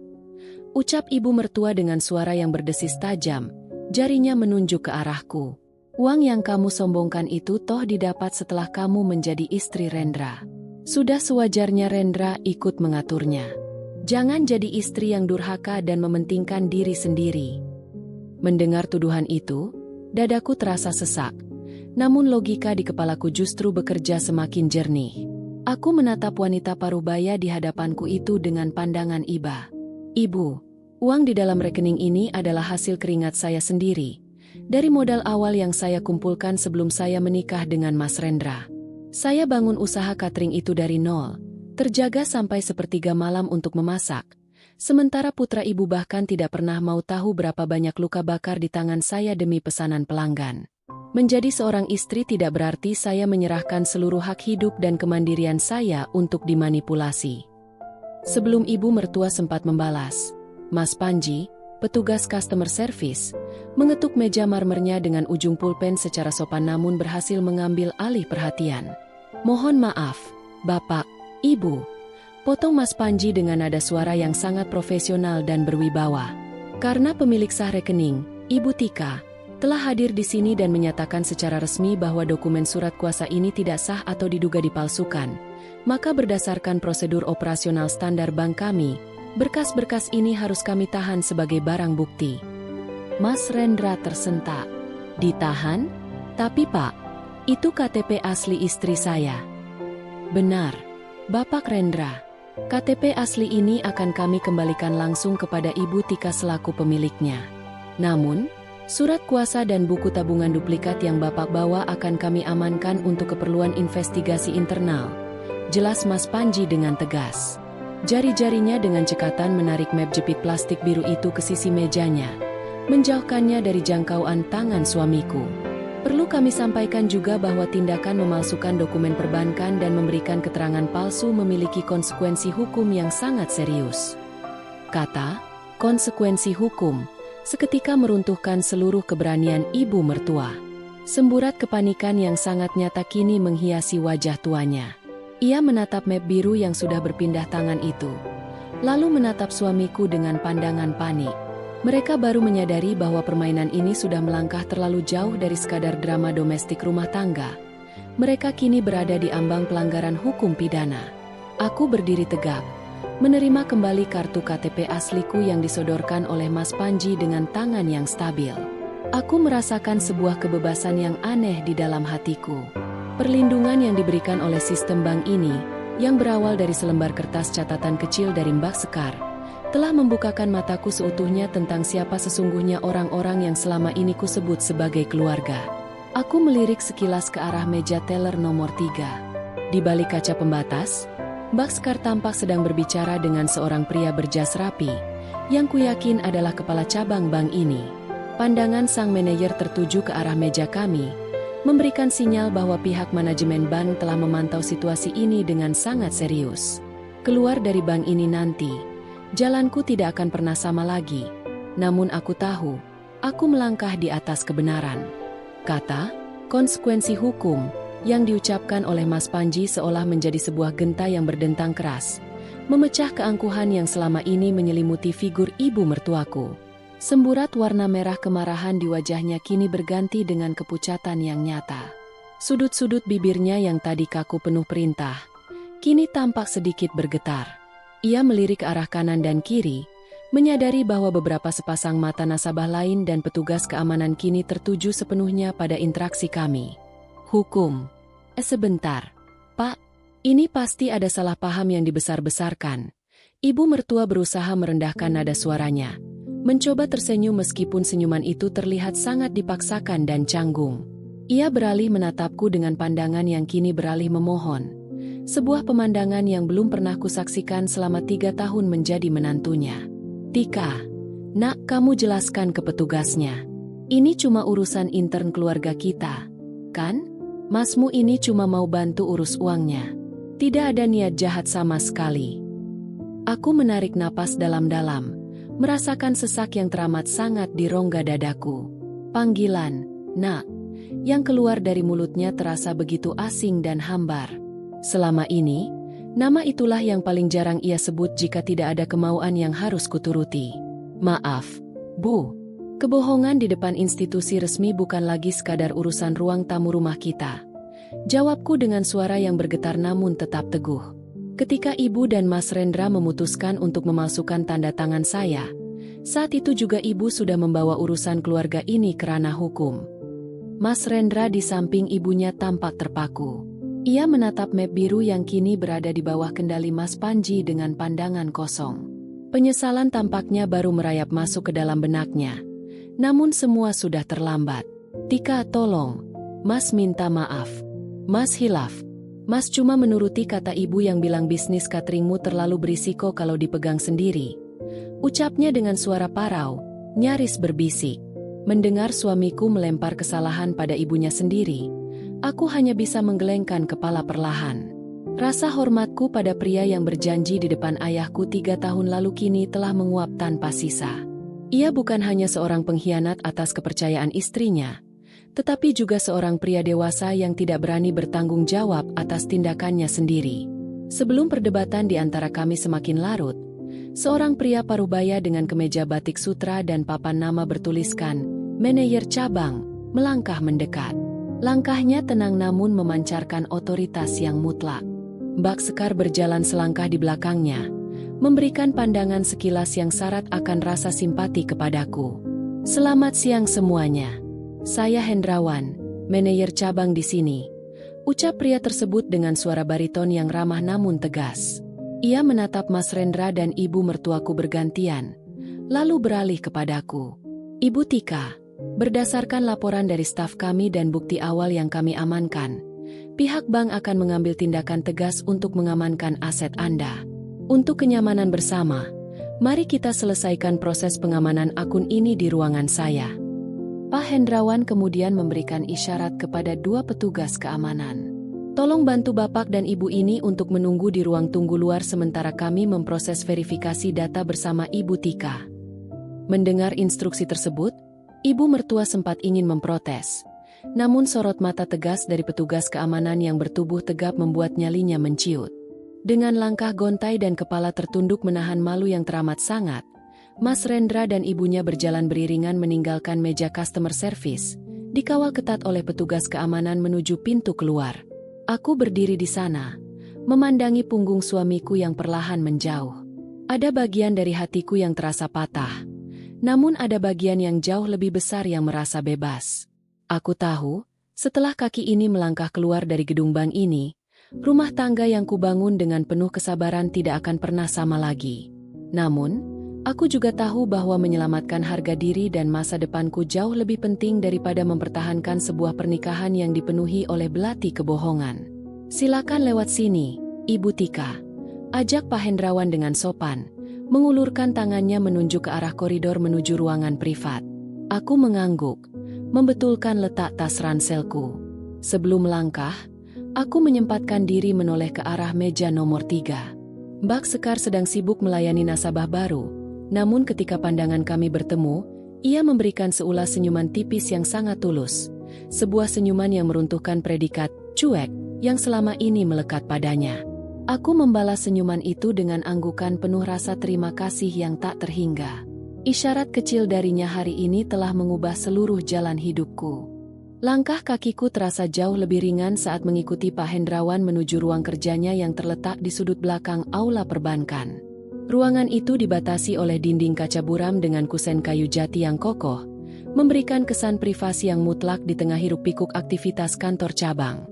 Ucap ibu mertua dengan suara yang berdesis tajam, jarinya menunjuk ke arahku. Uang yang kamu sombongkan itu toh didapat setelah kamu menjadi istri Rendra. Sudah sewajarnya Rendra ikut mengaturnya. Jangan jadi istri yang durhaka dan mementingkan diri sendiri. Mendengar tuduhan itu, dadaku terasa sesak. Namun logika di kepalaku justru bekerja semakin jernih. Aku menatap wanita parubaya di hadapanku itu dengan pandangan iba. Ibu, uang di dalam rekening ini adalah hasil keringat saya sendiri. Dari modal awal yang saya kumpulkan sebelum saya menikah dengan Mas Rendra. Saya bangun usaha catering itu dari nol. Terjaga sampai sepertiga malam untuk memasak. Sementara putra ibu bahkan tidak pernah mau tahu berapa banyak luka bakar di tangan saya demi pesanan pelanggan. Menjadi seorang istri tidak berarti saya menyerahkan seluruh hak hidup dan kemandirian saya untuk dimanipulasi. Sebelum ibu mertua sempat membalas, Mas Panji, petugas customer service, mengetuk meja marmernya dengan ujung pulpen secara sopan namun berhasil mengambil alih perhatian. Mohon maaf, Bapak, Ibu, potong Mas Panji dengan nada suara yang sangat profesional dan berwibawa. Karena pemilik sah rekening, Ibu Tika, telah hadir di sini dan menyatakan secara resmi bahwa dokumen surat kuasa ini tidak sah atau diduga dipalsukan, maka berdasarkan prosedur operasional standar bank kami, berkas-berkas ini harus kami tahan sebagai barang bukti. Mas Rendra tersentak. Ditahan? Tapi Pak, itu KTP asli istri saya. Benar. Bapak Rendra, KTP asli ini akan kami kembalikan langsung kepada Ibu Tika selaku pemiliknya. Namun, surat kuasa dan buku tabungan duplikat yang Bapak bawa akan kami amankan untuk keperluan investigasi internal. Jelas Mas Panji dengan tegas. Jari-jarinya dengan cekatan menarik map jepit plastik biru itu ke sisi mejanya, menjauhkannya dari jangkauan tangan suamiku. Perlu kami sampaikan juga bahwa tindakan memalsukan dokumen perbankan dan memberikan keterangan palsu memiliki konsekuensi hukum yang sangat serius. Kata, konsekuensi hukum, seketika meruntuhkan seluruh keberanian ibu mertua. Semburat kepanikan yang sangat nyata kini menghiasi wajah tuanya. Ia menatap map biru yang sudah berpindah tangan itu, lalu menatap suamiku dengan pandangan panik. Mereka baru menyadari bahwa permainan ini sudah melangkah terlalu jauh dari sekadar drama domestik rumah tangga. Mereka kini berada di ambang pelanggaran hukum pidana. Aku berdiri tegak, menerima kembali kartu KTP asliku yang disodorkan oleh Mas Panji dengan tangan yang stabil. Aku merasakan sebuah kebebasan yang aneh di dalam hatiku. Perlindungan yang diberikan oleh sistem bank ini, yang berawal dari selembar kertas catatan kecil dari Mbak Sekar, telah membukakan mataku seutuhnya tentang siapa sesungguhnya orang-orang yang selama ini kusebut sebagai keluarga. Aku melirik sekilas ke arah meja teller nomor 3. Di balik kaca pembatas, Mbak Sekar tampak sedang berbicara dengan seorang pria berjas rapi, yang kuyakin adalah kepala cabang bank ini. Pandangan sang manajer tertuju ke arah meja kami, memberikan sinyal bahwa pihak manajemen bank telah memantau situasi ini dengan sangat serius. Keluar dari bank ini nanti, jalanku tidak akan pernah sama lagi. Namun aku tahu, aku melangkah di atas kebenaran. Kata, konsekuensi hukum, yang diucapkan oleh Mas Panji seolah menjadi sebuah genta yang berdentang keras, memecah keangkuhan yang selama ini menyelimuti figur ibu mertuaku. Semburat warna merah kemarahan di wajahnya kini berganti dengan kepucatan yang nyata. Sudut-sudut bibirnya yang tadi kaku penuh perintah, kini tampak sedikit bergetar. Ia melirik ke arah kanan dan kiri, menyadari bahwa beberapa sepasang mata nasabah lain dan petugas keamanan kini tertuju sepenuhnya pada interaksi kami. Hukum. Sebentar, Pak. Ini pasti ada salah paham yang dibesar-besarkan. Ibu mertua berusaha merendahkan nada suaranya, mencoba tersenyum meskipun senyuman itu terlihat sangat dipaksakan dan canggung. Ia beralih menatapku dengan pandangan yang kini beralih memohon. Sebuah pemandangan yang belum pernah kusaksikan selama 3 tahun menjadi menantunya. Tika, nak, kamu jelaskan ke petugasnya. Ini cuma urusan intern keluarga kita, kan? Masmu ini cuma mau bantu urus uangnya. Tidak ada niat jahat sama sekali. Aku menarik napas dalam-dalam, merasakan sesak yang teramat sangat di rongga dadaku. Panggilan, nak, yang keluar dari mulutnya terasa begitu asing dan hambar. Selama ini, nama itulah yang paling jarang ia sebut jika tidak ada kemauan yang harus kuturuti. Maaf, Bu. Kebohongan di depan institusi resmi bukan lagi sekadar urusan ruang tamu rumah kita. Jawabku dengan suara yang bergetar namun tetap teguh. Ketika Ibu dan Mas Rendra memutuskan untuk memalsukan tanda tangan saya, saat itu juga Ibu sudah membawa urusan keluarga ini ke ranah hukum. Mas Rendra di samping ibunya tampak terpaku. Ia menatap map biru yang kini berada di bawah kendali Mas Panji dengan pandangan kosong. Penyesalan tampaknya baru merayap masuk ke dalam benaknya. Namun semua sudah terlambat. Tika, tolong. Mas minta maaf. Mas hilaf. Mas cuma menuruti kata ibu yang bilang bisnis cateringmu terlalu berisiko kalau dipegang sendiri. Ucapnya dengan suara parau, nyaris berbisik. Mendengar suamiku melempar kesalahan pada ibunya sendiri, aku hanya bisa menggelengkan kepala perlahan. Rasa hormatku pada pria yang berjanji di depan ayahku 3 tahun lalu kini telah menguap tanpa sisa. Ia bukan hanya seorang pengkhianat atas kepercayaan istrinya, tetapi juga seorang pria dewasa yang tidak berani bertanggung jawab atas tindakannya sendiri. Sebelum perdebatan di antara kami semakin larut, seorang pria parubaya dengan kemeja batik sutra dan papan nama bertuliskan Manajer Cabang melangkah mendekat. Langkahnya tenang namun memancarkan otoritas yang mutlak. Mbak Sekar berjalan selangkah di belakangnya, memberikan pandangan sekilas yang syarat akan rasa simpati kepadaku. Selamat siang semuanya. Saya Hendrawan, manajer cabang di sini. Ucap pria tersebut dengan suara bariton yang ramah namun tegas. Ia menatap Mas Rendra dan ibu mertuaku bergantian, lalu beralih kepadaku. Ibu Tika, berdasarkan laporan dari staf kami dan bukti awal yang kami amankan, pihak bank akan mengambil tindakan tegas untuk mengamankan aset Anda. Untuk kenyamanan bersama, mari kita selesaikan proses pengamanan akun ini di ruangan saya. Pak Hendrawan kemudian memberikan isyarat kepada 2 petugas keamanan. Tolong bantu Bapak dan Ibu ini untuk menunggu di ruang tunggu luar sementara kami memproses verifikasi data bersama Ibu Tika. Mendengar instruksi tersebut, ibu mertua sempat ingin memprotes. Namun sorot mata tegas dari petugas keamanan yang bertubuh tegap membuat nyalinya menciut. Dengan langkah gontai dan kepala tertunduk menahan malu yang teramat sangat, Mas Rendra dan ibunya berjalan beriringan meninggalkan meja customer service, dikawal ketat oleh petugas keamanan menuju pintu keluar. Aku berdiri di sana, memandangi punggung suamiku yang perlahan menjauh. Ada bagian dari hatiku yang terasa patah, namun ada bagian yang jauh lebih besar yang merasa bebas. Aku tahu, setelah kaki ini melangkah keluar dari gedung bank ini, rumah tangga yang kubangun dengan penuh kesabaran tidak akan pernah sama lagi. Namun, aku juga tahu bahwa menyelamatkan harga diri dan masa depanku jauh lebih penting daripada mempertahankan sebuah pernikahan yang dipenuhi oleh belati kebohongan. Silakan lewat sini, Ibu Tika. Ajak Pak Hendrawan dengan sopan, mengulurkan tangannya menunjuk ke arah koridor menuju ruangan privat. Aku mengangguk, membetulkan letak tas ranselku. Sebelum melangkah, aku menyempatkan diri menoleh ke arah meja nomor 3. Mbak Sekar sedang sibuk melayani nasabah baru, namun ketika pandangan kami bertemu, ia memberikan seulas senyuman tipis yang sangat tulus. Sebuah senyuman yang meruntuhkan predikat cuek yang selama ini melekat padanya. Aku membalas senyuman itu dengan anggukan penuh rasa terima kasih yang tak terhingga. Isyarat kecil darinya hari ini telah mengubah seluruh jalan hidupku. Langkah kakiku terasa jauh lebih ringan saat mengikuti Pak Hendrawan menuju ruang kerjanya yang terletak di sudut belakang aula perbankan. Ruangan itu dibatasi oleh dinding kaca buram dengan kusen kayu jati yang kokoh, memberikan kesan privasi yang mutlak di tengah hiruk-pikuk aktivitas kantor cabang.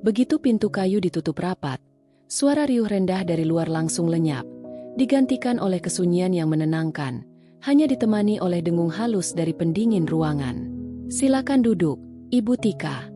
Begitu pintu kayu ditutup rapat, suara riuh rendah dari luar langsung lenyap, digantikan oleh kesunyian yang menenangkan, hanya ditemani oleh dengung halus dari pendingin ruangan. "Silakan duduk, Ibu Tika,"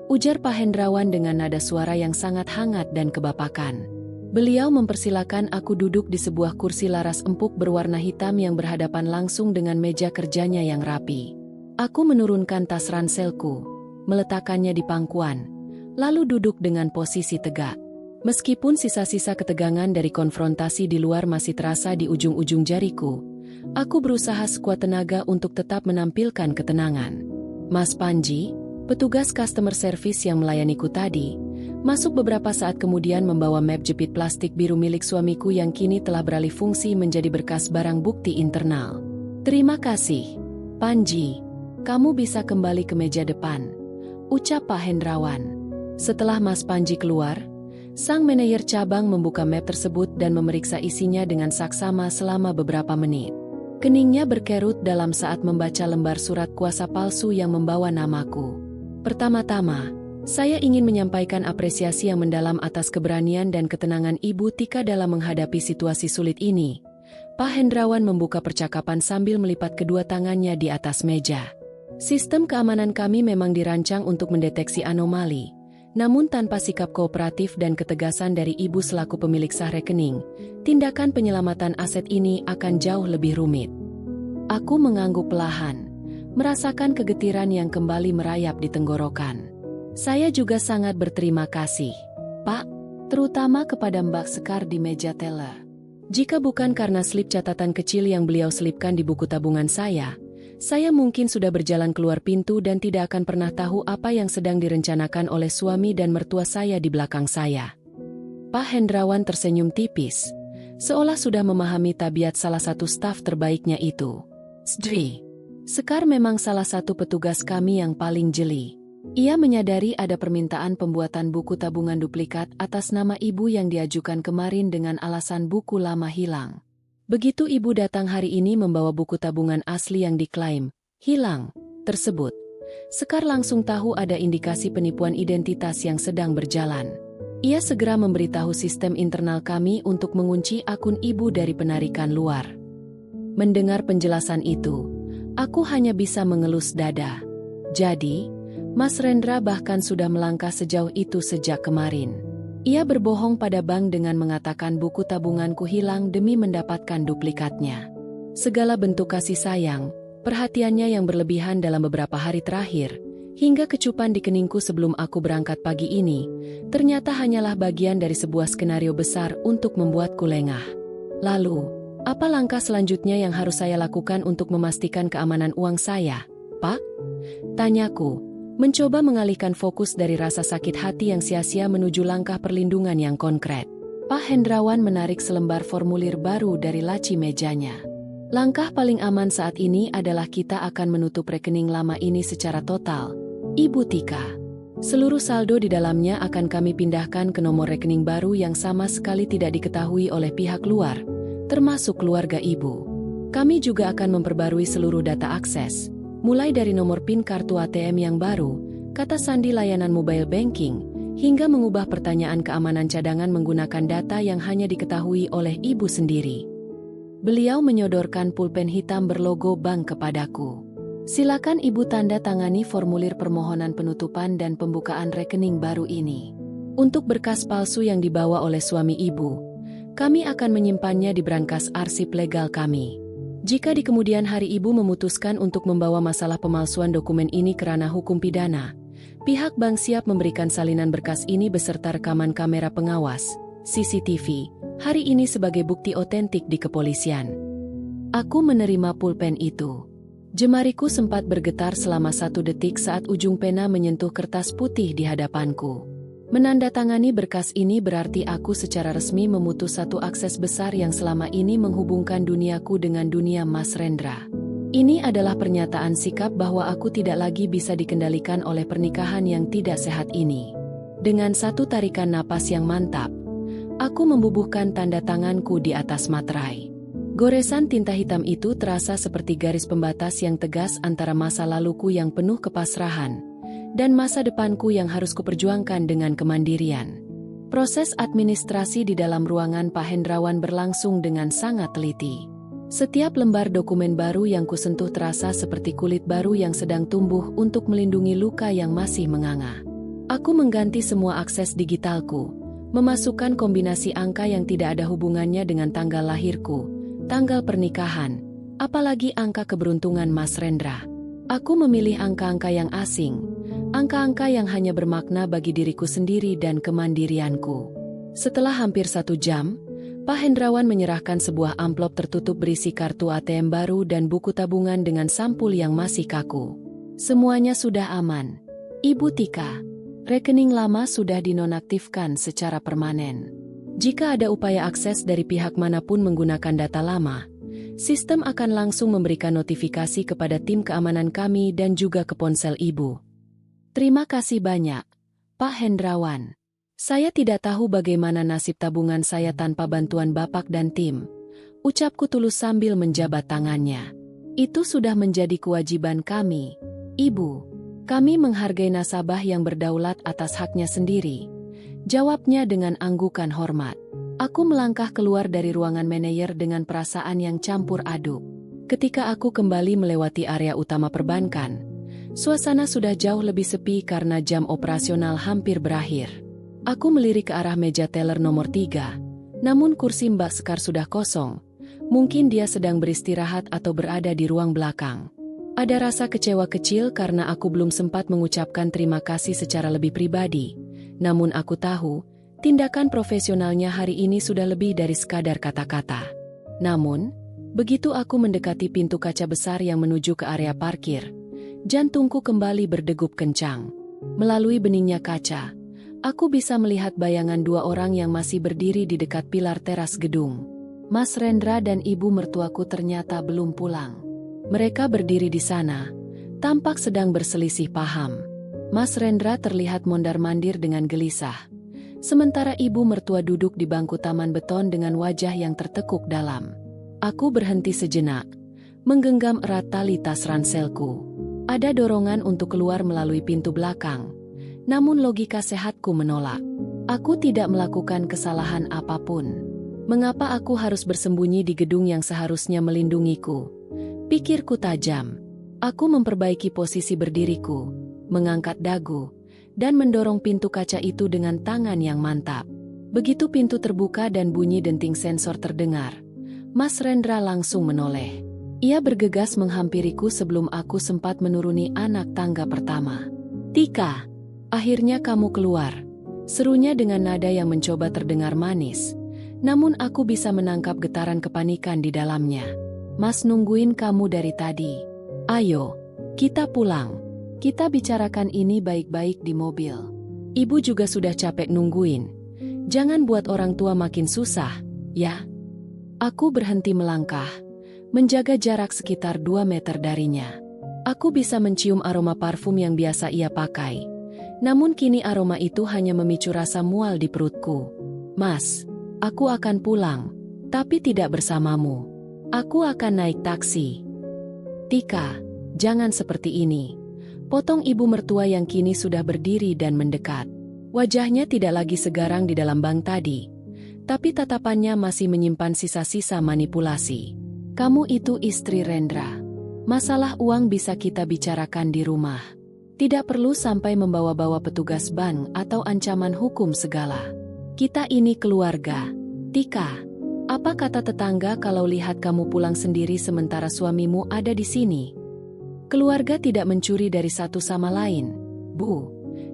ujar Pak Hendrawan dengan nada suara yang sangat hangat dan kebapakan. Beliau mempersilakan aku duduk di sebuah kursi laras empuk berwarna hitam yang berhadapan langsung dengan meja kerjanya yang rapi. Aku menurunkan tas ranselku, meletakkannya di pangkuan, lalu duduk dengan posisi tegak. Meskipun sisa-sisa ketegangan dari konfrontasi di luar masih terasa di ujung-ujung jariku, aku berusaha sekuat tenaga untuk tetap menampilkan ketenangan. "Mas Panji," petugas customer service yang melayaniku tadi, masuk beberapa saat kemudian membawa map jepit plastik biru milik suamiku yang kini telah beralih fungsi menjadi berkas barang bukti internal. "Terima kasih, Panji. Kamu bisa kembali ke meja depan," ucap Pak Hendrawan. Setelah Mas Panji keluar, sang manajer cabang membuka map tersebut dan memeriksa isinya dengan saksama selama beberapa menit. Keningnya berkerut dalam saat membaca lembar surat kuasa palsu yang membawa namaku. "Pertama-tama, saya ingin menyampaikan apresiasi yang mendalam atas keberanian dan ketenangan Ibu Tika dalam menghadapi situasi sulit ini." Pak Hendrawan membuka percakapan sambil melipat kedua tangannya di atas meja. "Sistem keamanan kami memang dirancang untuk mendeteksi anomali, namun tanpa sikap kooperatif dan ketegasan dari Ibu selaku pemilik sah rekening, tindakan penyelamatan aset ini akan jauh lebih rumit." Aku mengangguk perlahan, merasakan kegetiran yang kembali merayap di tenggorokan. "Saya juga sangat berterima kasih, Pak, terutama kepada Mbak Sekar di meja teller. Jika bukan karena slip catatan kecil yang beliau selipkan di buku tabungan saya mungkin sudah berjalan keluar pintu dan tidak akan pernah tahu apa yang sedang direncanakan oleh suami dan mertua saya di belakang saya." Pak Hendrawan tersenyum tipis, seolah sudah memahami tabiat salah satu staf terbaiknya itu. "Sdri, Sekar memang salah satu petugas kami yang paling jeli. Ia menyadari ada permintaan pembuatan buku tabungan duplikat atas nama Ibu yang diajukan kemarin dengan alasan buku lama hilang. Begitu Ibu datang hari ini membawa buku tabungan asli yang diklaim hilang tersebut, Sekar langsung tahu ada indikasi penipuan identitas yang sedang berjalan. Ia segera memberitahu sistem internal kami untuk mengunci akun Ibu dari penarikan luar." Mendengar penjelasan itu, aku hanya bisa mengelus dada. Jadi, Mas Rendra bahkan sudah melangkah sejauh itu sejak kemarin. Ia berbohong pada bank dengan mengatakan buku tabunganku hilang demi mendapatkan duplikatnya. Segala bentuk kasih sayang, perhatiannya yang berlebihan dalam beberapa hari terakhir, hingga kecupan di keningku sebelum aku berangkat pagi ini, ternyata hanyalah bagian dari sebuah skenario besar untuk membuatku lengah. Lalu, apa langkah selanjutnya yang harus saya lakukan untuk memastikan keamanan uang saya, Pak? Tanyaku, mencoba mengalihkan fokus dari rasa sakit hati yang sia-sia menuju langkah perlindungan yang konkret. Pak Hendrawan menarik selembar formulir baru dari laci mejanya. "Langkah paling aman saat ini adalah kita akan menutup rekening lama ini secara total, Ibu Tika. Seluruh saldo di dalamnya akan kami pindahkan ke nomor rekening baru yang sama sekali tidak diketahui oleh pihak luar, termasuk keluarga Ibu. Kami juga akan memperbarui seluruh data akses, mulai dari nomor PIN kartu ATM yang baru, kata sandi layanan mobile banking, hingga mengubah pertanyaan keamanan cadangan menggunakan data yang hanya diketahui oleh Ibu sendiri." Beliau menyodorkan pulpen hitam berlogo bank kepadaku. "Silakan Ibu tanda tangani formulir permohonan penutupan dan pembukaan rekening baru ini. Untuk berkas palsu yang dibawa oleh suami Ibu, kami akan menyimpannya di brankas arsip legal kami. Jika di kemudian hari Ibu memutuskan untuk membawa masalah pemalsuan dokumen ini ke ranah hukum pidana, pihak bank siap memberikan salinan berkas ini beserta rekaman kamera pengawas, CCTV, hari ini sebagai bukti otentik di kepolisian." Aku menerima pulpen itu. Jemariku sempat bergetar selama 1 detik saat ujung pena menyentuh kertas putih di hadapanku. Menandatangani berkas ini berarti aku secara resmi memutus satu akses besar yang selama ini menghubungkan duniaku dengan dunia Mas Rendra. Ini adalah pernyataan sikap bahwa aku tidak lagi bisa dikendalikan oleh pernikahan yang tidak sehat ini. Dengan satu tarikan napas yang mantap, aku membubuhkan tanda tanganku di atas materai. Goresan tinta hitam itu terasa seperti garis pembatas yang tegas antara masa laluku yang penuh kepasrahan dan masa depanku yang harus kuperjuangkan dengan kemandirian. Proses administrasi di dalam ruangan Pak Hendrawan berlangsung dengan sangat teliti. Setiap lembar dokumen baru yang kusentuh terasa seperti kulit baru yang sedang tumbuh untuk melindungi luka yang masih menganga. Aku mengganti semua akses digitalku, memasukkan kombinasi angka yang tidak ada hubungannya dengan tanggal lahirku, tanggal pernikahan, apalagi angka keberuntungan Mas Rendra. Aku memilih angka-angka yang asing, angka-angka yang hanya bermakna bagi diriku sendiri dan kemandirianku. Setelah hampir 1 jam, Pak Hendrawan menyerahkan sebuah amplop tertutup berisi kartu ATM baru dan buku tabungan dengan sampul yang masih kaku. Semuanya sudah aman. Ibu Tika, rekening lama sudah dinonaktifkan secara permanen. Jika ada upaya akses dari pihak manapun menggunakan data lama, sistem akan langsung memberikan notifikasi kepada tim keamanan kami dan juga ke ponsel ibu. Terima kasih banyak, Pak Hendrawan. Saya tidak tahu bagaimana nasib tabungan saya tanpa bantuan Bapak dan tim. Ucapku tulus sambil menjabat tangannya. Itu sudah menjadi kewajiban kami, Ibu. Kami menghargai nasabah yang berdaulat atas haknya sendiri. Jawabnya dengan anggukan hormat. Aku melangkah keluar dari ruangan manajer dengan perasaan yang campur aduk. Ketika aku kembali melewati area utama perbankan, suasana sudah jauh lebih sepi karena jam operasional hampir berakhir. Aku melirik ke arah meja teller nomor 3, namun kursi Mbak Sekar sudah kosong. Mungkin dia sedang beristirahat atau berada di ruang belakang. Ada rasa kecewa kecil karena aku belum sempat mengucapkan terima kasih secara lebih pribadi. Namun aku tahu, tindakan profesionalnya hari ini sudah lebih dari sekadar kata-kata. Namun, begitu aku mendekati pintu kaca besar yang menuju ke area parkir, jantungku kembali berdegup kencang. Melalui beningnya kaca, aku bisa melihat bayangan 2 orang yang masih berdiri di dekat pilar teras gedung. Mas Rendra dan ibu mertuaku ternyata belum pulang. Mereka berdiri di sana, tampak sedang berselisih paham. Mas Rendra terlihat mondar-mandir dengan gelisah, sementara ibu mertua duduk di bangku taman beton dengan wajah yang tertekuk dalam. Aku berhenti sejenak, menggenggam erat tali tas ranselku. Ada dorongan untuk keluar melalui pintu belakang. Namun logika sehatku menolak. Aku tidak melakukan kesalahan apapun. Mengapa aku harus bersembunyi di gedung yang seharusnya melindungiku? Pikirku tajam. Aku memperbaiki posisi berdiriku, mengangkat dagu, dan mendorong pintu kaca itu dengan tangan yang mantap. Begitu pintu terbuka dan bunyi denting sensor terdengar, Mas Rendra langsung menoleh. Ia bergegas menghampiriku sebelum aku sempat menuruni anak tangga pertama. "Tika, akhirnya kamu keluar," serunya dengan nada yang mencoba terdengar manis. Namun aku bisa menangkap getaran kepanikan di dalamnya. "Mas nungguin kamu dari tadi. Ayo, kita pulang. Kita bicarakan ini baik-baik di mobil. Ibu juga sudah capek nungguin. Jangan buat orang tua makin susah, ya." Aku berhenti melangkah, menjaga jarak sekitar 2 meter darinya. Aku bisa mencium aroma parfum yang biasa ia pakai. Namun kini aroma itu hanya memicu rasa mual di perutku. "Mas, aku akan pulang, tapi tidak bersamamu. Aku akan naik taksi." "Tika, jangan seperti ini," potong ibu mertua yang kini sudah berdiri dan mendekat. Wajahnya tidak lagi segarang di dalam bank tadi, tapi tatapannya masih menyimpan sisa-sisa manipulasi. "Kamu itu istri Rendra. Masalah uang bisa kita bicarakan di rumah. Tidak perlu sampai membawa-bawa petugas bank atau ancaman hukum segala. Kita ini keluarga. Tika, apa kata tetangga kalau lihat kamu pulang sendiri sementara suamimu ada di sini?" "Keluarga tidak mencuri dari satu sama lain, Bu,"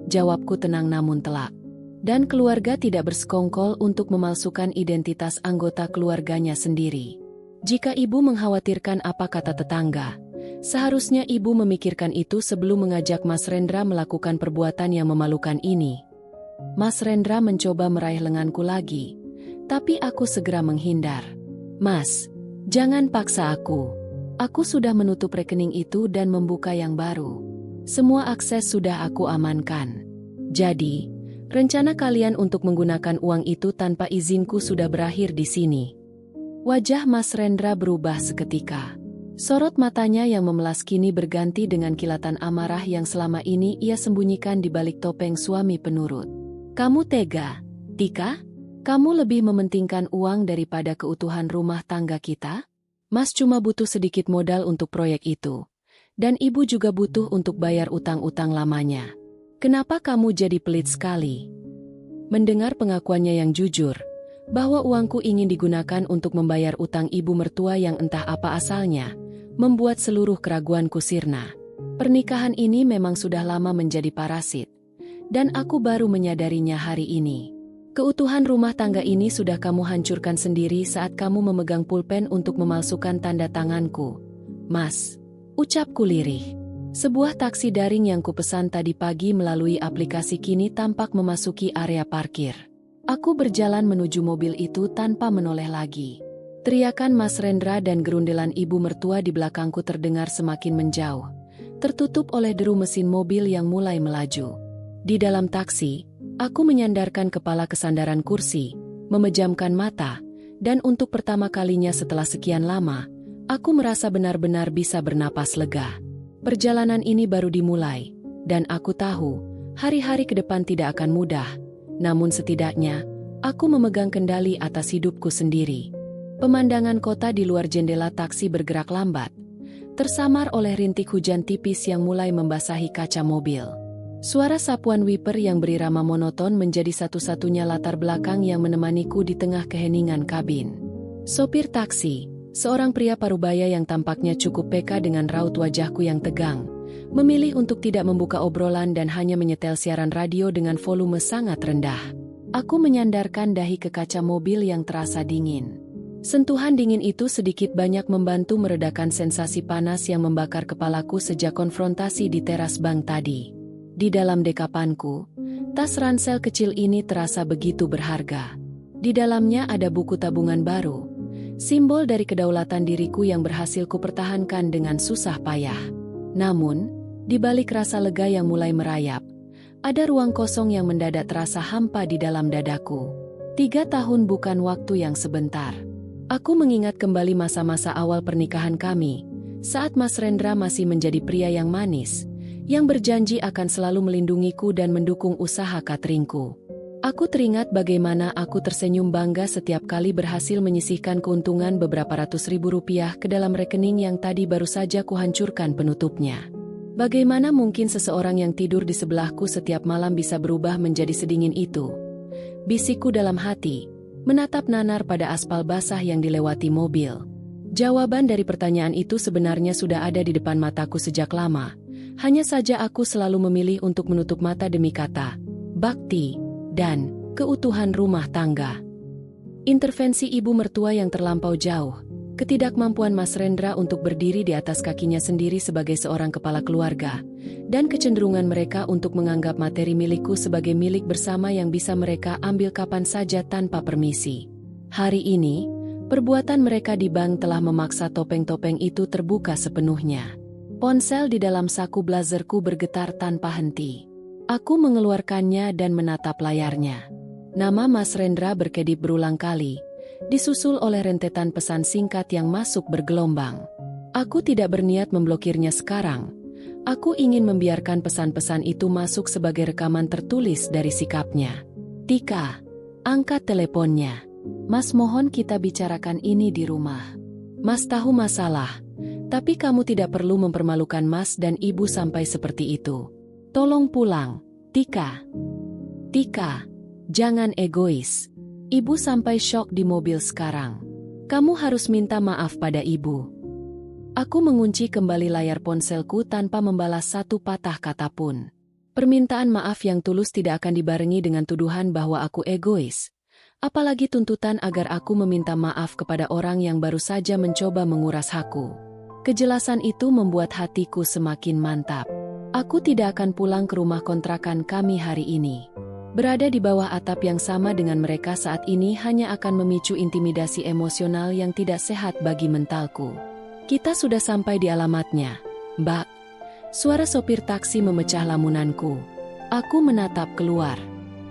jawabku tenang namun telak. "Dan keluarga tidak bersekongkol untuk memalsukan identitas anggota keluarganya sendiri. Jika ibu mengkhawatirkan apa kata tetangga, seharusnya ibu memikirkan itu sebelum mengajak Mas Rendra melakukan perbuatan yang memalukan ini." Mas Rendra mencoba meraih lenganku lagi, tapi aku segera menghindar. "Mas, jangan paksa aku. Aku sudah menutup rekening itu dan membuka yang baru. Semua akses sudah aku amankan. Jadi, rencana kalian untuk menggunakan uang itu tanpa izinku sudah berakhir di sini. Wajah Mas Rendra berubah seketika. Sorot matanya yang memelas kini berganti dengan kilatan amarah yang selama ini ia sembunyikan di balik topeng suami penurut. Kamu tega, Tika? Kamu lebih mementingkan uang daripada keutuhan rumah tangga kita? Mas cuma butuh sedikit modal untuk proyek itu. Dan ibu juga butuh untuk bayar utang-utang lamanya. Kenapa kamu jadi pelit sekali? Mendengar pengakuannya yang jujur, bahwa uangku ingin digunakan untuk membayar utang ibu mertua yang entah apa asalnya, membuat seluruh keraguanku sirna. Pernikahan ini memang sudah lama menjadi parasit. Dan aku baru menyadarinya hari ini. Keutuhan rumah tangga ini sudah kamu hancurkan sendiri saat kamu memegang pulpen untuk memalsukan tanda tanganku. Mas, ucapku lirih. Sebuah taksi daring yang kupesan tadi pagi melalui aplikasi kini tampak memasuki area parkir. Aku berjalan menuju mobil itu tanpa menoleh lagi. Teriakan Mas Rendra dan gerundelan ibu mertua di belakangku terdengar semakin menjauh, tertutup oleh deru mesin mobil yang mulai melaju. Di dalam taksi, aku menyandarkan kepala ke sandaran kursi, memejamkan mata, dan untuk pertama kalinya setelah sekian lama, aku merasa benar-benar bisa bernapas lega. Perjalanan ini baru dimulai, dan aku tahu, hari-hari ke depan tidak akan mudah, namun setidaknya, aku memegang kendali atas hidupku sendiri. Pemandangan kota di luar jendela taksi bergerak lambat, tersamar oleh rintik hujan tipis yang mulai membasahi kaca mobil. Suara sapuan wiper yang berirama monoton menjadi satu-satunya latar belakang yang menemaniku di tengah keheningan kabin. Sopir taksi, seorang pria parubaya yang tampaknya cukup peka dengan raut wajahku yang tegang, memilih untuk tidak membuka obrolan dan hanya menyetel siaran radio dengan volume sangat rendah. Aku menyandarkan dahi ke kaca mobil yang terasa dingin. Sentuhan dingin itu sedikit banyak membantu meredakan sensasi panas yang membakar kepalaku sejak konfrontasi di teras bank tadi. Di dalam dekapanku, tas ransel kecil ini terasa begitu berharga. Di dalamnya ada buku tabungan baru, simbol dari kedaulatan diriku yang berhasil kupertahankan dengan susah payah. Namun, di balik rasa lega yang mulai merayap, ada ruang kosong yang mendadak terasa hampa di dalam dadaku. 3 tahun bukan waktu yang sebentar. Aku mengingat kembali masa-masa awal pernikahan kami, saat Mas Rendra masih menjadi pria yang manis, yang berjanji akan selalu melindungiku dan mendukung usaha cateringku. Aku teringat bagaimana aku tersenyum bangga setiap kali berhasil menyisihkan keuntungan beberapa ratus ribu rupiah ke dalam rekening yang tadi baru saja kuhancurkan penutupnya. Bagaimana mungkin seseorang yang tidur di sebelahku setiap malam bisa berubah menjadi sedingin itu? Bisikku dalam hati, menatap nanar pada aspal basah yang dilewati mobil. Jawaban dari pertanyaan itu sebenarnya sudah ada di depan mataku sejak lama. Hanya saja aku selalu memilih untuk menutup mata demi kata, bakti, dan keutuhan rumah tangga. Intervensi ibu mertua yang terlampau jauh, ketidakmampuan Mas Rendra untuk berdiri di atas kakinya sendiri sebagai seorang kepala keluarga, dan kecenderungan mereka untuk menganggap materi milikku sebagai milik bersama yang bisa mereka ambil kapan saja tanpa permisi. Hari ini, perbuatan mereka di bank telah memaksa topeng-topeng itu terbuka sepenuhnya. Ponsel di dalam saku blazerku bergetar tanpa henti. Aku mengeluarkannya dan menatap layarnya. Nama Mas Rendra berkedip berulang kali, disusul oleh rentetan pesan singkat yang masuk bergelombang. Aku tidak berniat memblokirnya sekarang. Aku ingin membiarkan pesan-pesan itu masuk sebagai rekaman tertulis dari sikapnya. Tika, angkat teleponnya. Mas, mohon kita bicarakan ini di rumah. Mas tahu masalah. Tapi kamu tidak perlu mempermalukan Mas dan Ibu sampai seperti itu. Tolong pulang, Tika. Tika, jangan egois. Ibu sampai syok di mobil sekarang. Kamu harus minta maaf pada Ibu. Aku mengunci kembali layar ponselku tanpa membalas satu patah kata pun. Permintaan maaf yang tulus tidak akan dibarengi dengan tuduhan bahwa aku egois. Apalagi tuntutan agar aku meminta maaf kepada orang yang baru saja mencoba menguras hakku. Kejelasan itu membuat hatiku semakin mantap. Aku tidak akan pulang ke rumah kontrakan kami hari ini. Berada di bawah atap yang sama dengan mereka saat ini hanya akan memicu intimidasi emosional yang tidak sehat bagi mentalku. Kita sudah sampai di alamatnya, Mbak. Suara sopir taksi memecah lamunanku. Aku menatap keluar.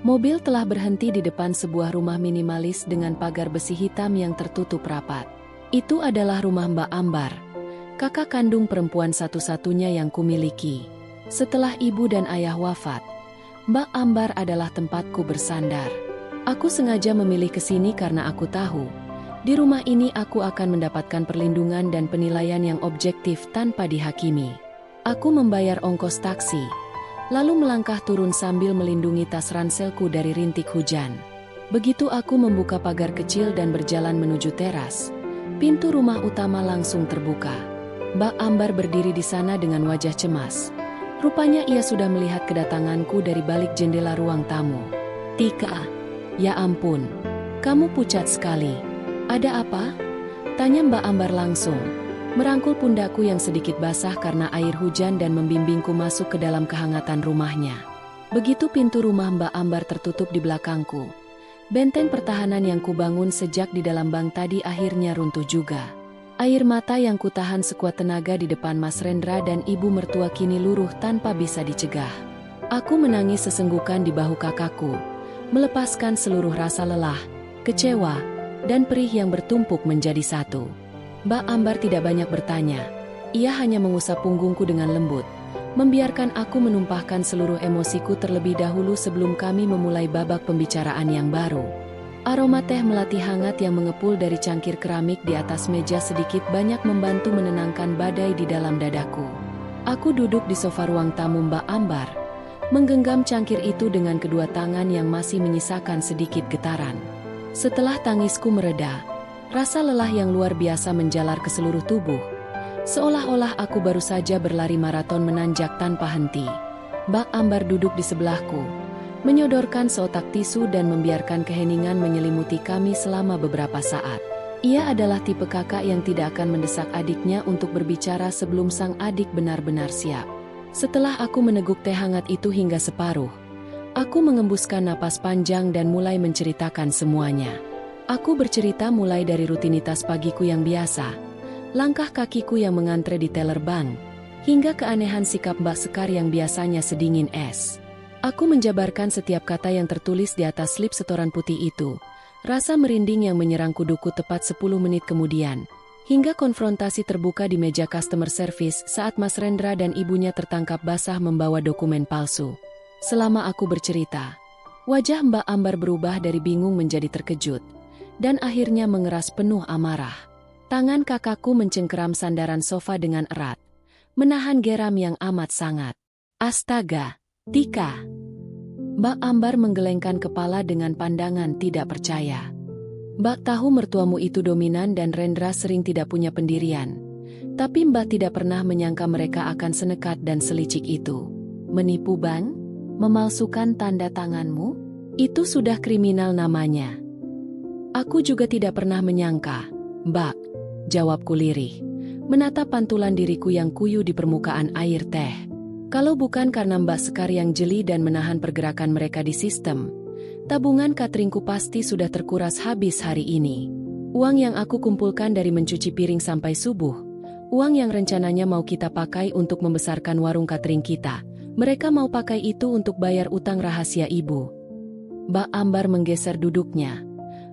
Mobil telah berhenti di depan sebuah rumah minimalis dengan pagar besi hitam yang tertutup rapat. Itu adalah rumah Mbak Ambar, kakak kandung perempuan satu-satunya yang kumiliki. Setelah ibu dan ayah wafat, Mbak Ambar adalah tempatku bersandar. Aku sengaja memilih ke sini karena aku tahu, di rumah ini aku akan mendapatkan perlindungan dan penilaian yang objektif tanpa dihakimi. Aku membayar ongkos taksi, lalu melangkah turun sambil melindungi tas ranselku dari rintik hujan. Begitu aku membuka pagar kecil dan berjalan menuju teras, pintu rumah utama langsung terbuka. Mbak Ambar berdiri di sana dengan wajah cemas. Rupanya ia sudah melihat kedatanganku dari balik jendela ruang tamu. "Tika, ya ampun, kamu pucat sekali. Ada apa?" tanya Mbak Ambar langsung, merangkul pundakku yang sedikit basah karena air hujan dan membimbingku masuk ke dalam kehangatan rumahnya. Begitu pintu rumah Mbak Ambar tertutup di belakangku, benteng pertahanan yang kubangun sejak di dalam bank tadi akhirnya runtuh juga. Air mata yang kutahan sekuat tenaga di depan Mas Rendra dan ibu mertua kini luruh tanpa bisa dicegah. Aku menangis sesenggukan di bahu kakakku, melepaskan seluruh rasa lelah, kecewa, dan perih yang bertumpuk menjadi satu. Mbak Ambar tidak banyak bertanya. Ia hanya mengusap punggungku dengan lembut, membiarkan aku menumpahkan seluruh emosiku terlebih dahulu sebelum kami memulai babak pembicaraan yang baru. Aroma teh melati hangat yang mengepul dari cangkir keramik di atas meja sedikit banyak membantu menenangkan badai di dalam dadaku. Aku duduk di sofa ruang tamu Mbak Ambar, menggenggam cangkir itu dengan kedua tangan yang masih menyisakan sedikit getaran. Setelah tangisku mereda, rasa lelah yang luar biasa menjalar ke seluruh tubuh, seolah-olah aku baru saja berlari maraton menanjak tanpa henti. Mbak Ambar duduk di sebelahku, menyodorkan seotak tisu dan membiarkan keheningan menyelimuti kami selama beberapa saat. Ia adalah tipe kakak yang tidak akan mendesak adiknya untuk berbicara sebelum sang adik benar-benar siap. Setelah aku meneguk teh hangat itu hingga separuh, aku mengembuskan napas panjang dan mulai menceritakan semuanya. Aku bercerita mulai dari rutinitas pagiku yang biasa, langkah kakiku yang mengantre di teller bank, hingga keanehan sikap Mbak Sekar yang biasanya sedingin es. Aku menjabarkan setiap kata yang tertulis di atas slip setoran putih itu, rasa merinding yang menyerang kuduku tepat 10 menit kemudian, hingga konfrontasi terbuka di meja customer service saat Mas Rendra dan ibunya tertangkap basah membawa dokumen palsu. Selama aku bercerita, wajah Mbak Ambar berubah dari bingung menjadi terkejut, dan akhirnya mengeras penuh amarah. Tangan kakakku mencengkeram sandaran sofa dengan erat, menahan geram yang amat sangat. "Astaga, Tika!" Mbak Ambar menggelengkan kepala dengan pandangan tidak percaya. "Mbak tahu mertuamu itu dominan dan Rendra sering tidak punya pendirian. Tapi Mbak tidak pernah menyangka mereka akan senekat dan selicik itu. Menipu bank? Memalsukan tanda tanganmu? Itu sudah kriminal namanya." "Aku juga tidak pernah menyangka, Mbak," jawabku lirih, menatap pantulan diriku yang kuyu di permukaan air teh. "Kalau bukan karena Mbak Sekar yang jeli dan menahan pergerakan mereka di sistem, tabungan cateringku pasti sudah terkuras habis hari ini. Uang yang aku kumpulkan dari mencuci piring sampai subuh, uang yang rencananya mau kita pakai untuk membesarkan warung catering kita, mereka mau pakai itu untuk bayar utang rahasia ibu." Mbak Ambar menggeser duduknya,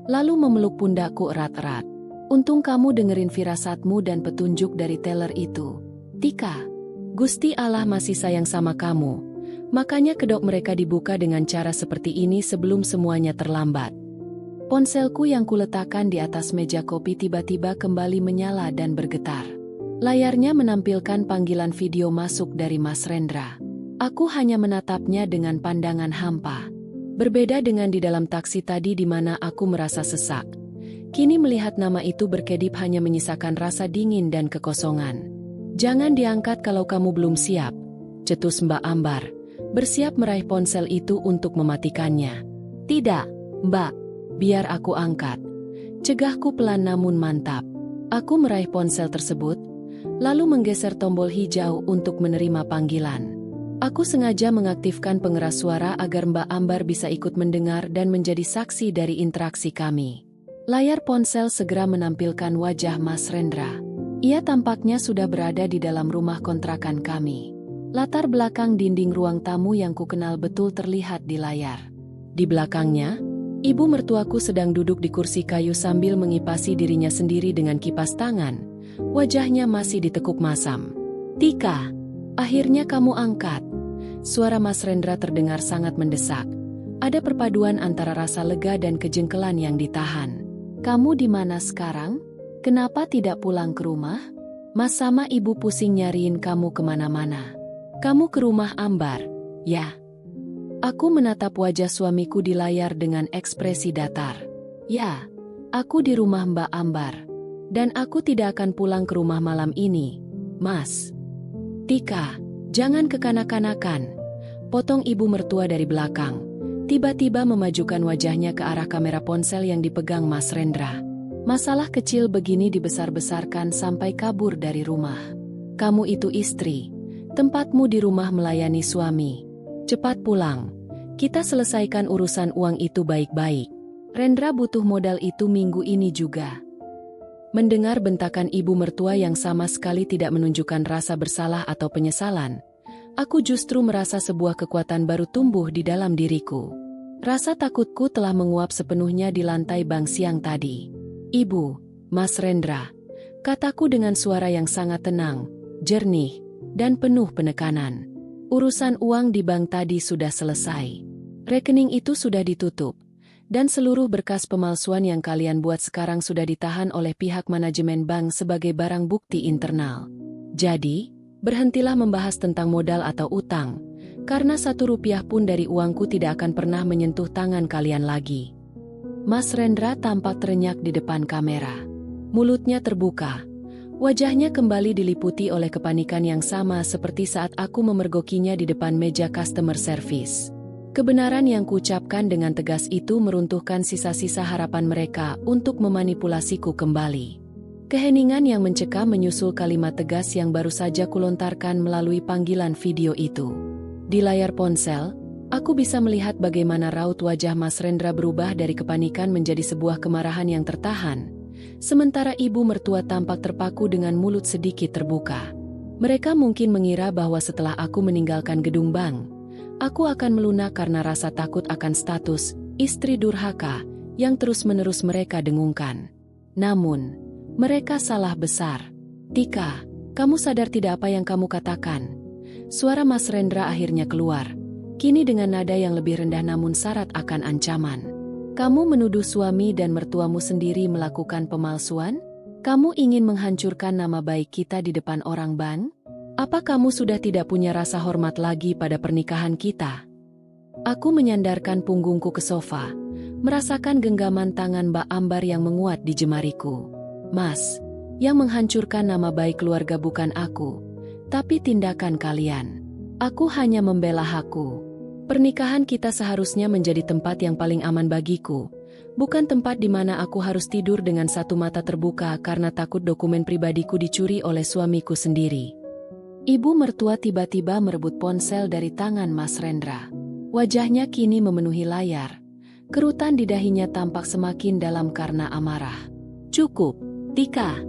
lalu memeluk pundakku erat-erat. "Untung kamu dengerin firasatmu dan petunjuk dari teller itu, Tika. Gusti Allah masih sayang sama kamu, makanya kedok mereka dibuka dengan cara seperti ini sebelum semuanya terlambat." Ponselku yang kuletakkan di atas meja kopi tiba-tiba kembali menyala dan bergetar. Layarnya menampilkan panggilan video masuk dari Mas Rendra. Aku hanya menatapnya dengan pandangan hampa. Berbeda dengan di dalam taksi tadi di mana aku merasa sesak. Kini melihat nama itu berkedip hanya menyisakan rasa dingin dan kekosongan. "Jangan diangkat kalau kamu belum siap," cetus Mbak Ambar, bersiap meraih ponsel itu untuk mematikannya. "Tidak, Mbak, biar aku angkat," cegahku pelan namun mantap. Aku meraih ponsel tersebut, lalu menggeser tombol hijau untuk menerima panggilan. Aku sengaja mengaktifkan pengeras suara agar Mbak Ambar bisa ikut mendengar dan menjadi saksi dari interaksi kami. Layar ponsel segera menampilkan wajah Mas Rendra. Ia tampaknya sudah berada di dalam rumah kontrakan kami. Latar belakang dinding ruang tamu yang kukenal betul terlihat di layar. Di belakangnya, ibu mertuaku sedang duduk di kursi kayu sambil mengipasi dirinya sendiri dengan kipas tangan. Wajahnya masih ditekuk masam. "Tika, akhirnya kamu angkat." Suara Mas Rendra terdengar sangat mendesak. Ada perpaduan antara rasa lega dan kejengkelan yang ditahan. "Kamu di mana sekarang? Kenapa tidak pulang ke rumah? Mas sama ibu pusing nyariin kamu kemana-mana." "Kamu ke rumah Ambar, ya?" Aku menatap wajah suamiku di layar dengan ekspresi datar. "Ya, aku di rumah Mbak Ambar. Dan aku tidak akan pulang ke rumah malam ini, Mas." "Tika, jangan kekanak-kanakan," potong ibu mertua dari belakang. Tiba-tiba memajukan wajahnya ke arah kamera ponsel yang dipegang Mas Rendra. "Masalah kecil begini dibesar-besarkan sampai kabur dari rumah. Kamu itu istri, tempatmu di rumah melayani suami. Cepat pulang, kita selesaikan urusan uang itu baik-baik. Rendra butuh modal itu minggu ini juga." Mendengar bentakan ibu mertua yang sama sekali tidak menunjukkan rasa bersalah atau penyesalan, aku justru merasa sebuah kekuatan baru tumbuh di dalam diriku. Rasa takutku telah menguap sepenuhnya di lantai bang siang tadi. "Ibu, Mas Rendra," kataku dengan suara yang sangat tenang, jernih, dan penuh penekanan. "Urusan uang di bank tadi sudah selesai. Rekening itu sudah ditutup, dan seluruh berkas pemalsuan yang kalian buat sekarang sudah ditahan oleh pihak manajemen bank sebagai barang bukti internal. Jadi, berhentilah membahas tentang modal atau utang, karena 1 rupiah pun dari uangku tidak akan pernah menyentuh tangan kalian lagi." Mas Rendra tampak terenyak di depan kamera. Mulutnya terbuka. Wajahnya kembali diliputi oleh kepanikan yang sama seperti saat aku memergokinya di depan meja customer service. Kebenaran yang kuucapkan dengan tegas itu meruntuhkan sisa-sisa harapan mereka untuk memanipulasiku kembali. Keheningan yang mencekam menyusul kalimat tegas yang baru saja kulontarkan melalui panggilan video itu. Di layar ponsel, aku bisa melihat bagaimana raut wajah Mas Rendra berubah dari kepanikan menjadi sebuah kemarahan yang tertahan, sementara ibu mertua tampak terpaku dengan mulut sedikit terbuka. Mereka mungkin mengira bahwa setelah aku meninggalkan gedung bank, aku akan melunak karena rasa takut akan status istri durhaka yang terus-menerus mereka dengungkan. Namun, mereka salah besar. "Tika, kamu sadar tidak apa yang kamu katakan?" Suara Mas Rendra akhirnya keluar, kini dengan nada yang lebih rendah namun syarat akan ancaman. "Kamu menuduh suami dan mertuamu sendiri melakukan pemalsuan? Kamu ingin menghancurkan nama baik kita di depan orang bank? Apa kamu sudah tidak punya rasa hormat lagi pada pernikahan kita?" Aku menyandarkan punggungku ke sofa, merasakan genggaman tangan Mbak Ambar yang menguat di jemariku. "Mas, yang menghancurkan nama baik keluarga bukan aku, tapi tindakan kalian. Aku hanya membela hakku. Pernikahan kita seharusnya menjadi tempat yang paling aman bagiku, bukan tempat di mana aku harus tidur dengan satu mata terbuka karena takut dokumen pribadiku dicuri oleh suamiku sendiri." Ibu mertua tiba-tiba merebut ponsel dari tangan Mas Rendra. Wajahnya kini memenuhi layar. Kerutan di dahinya tampak semakin dalam karena amarah. "Cukup, Tika.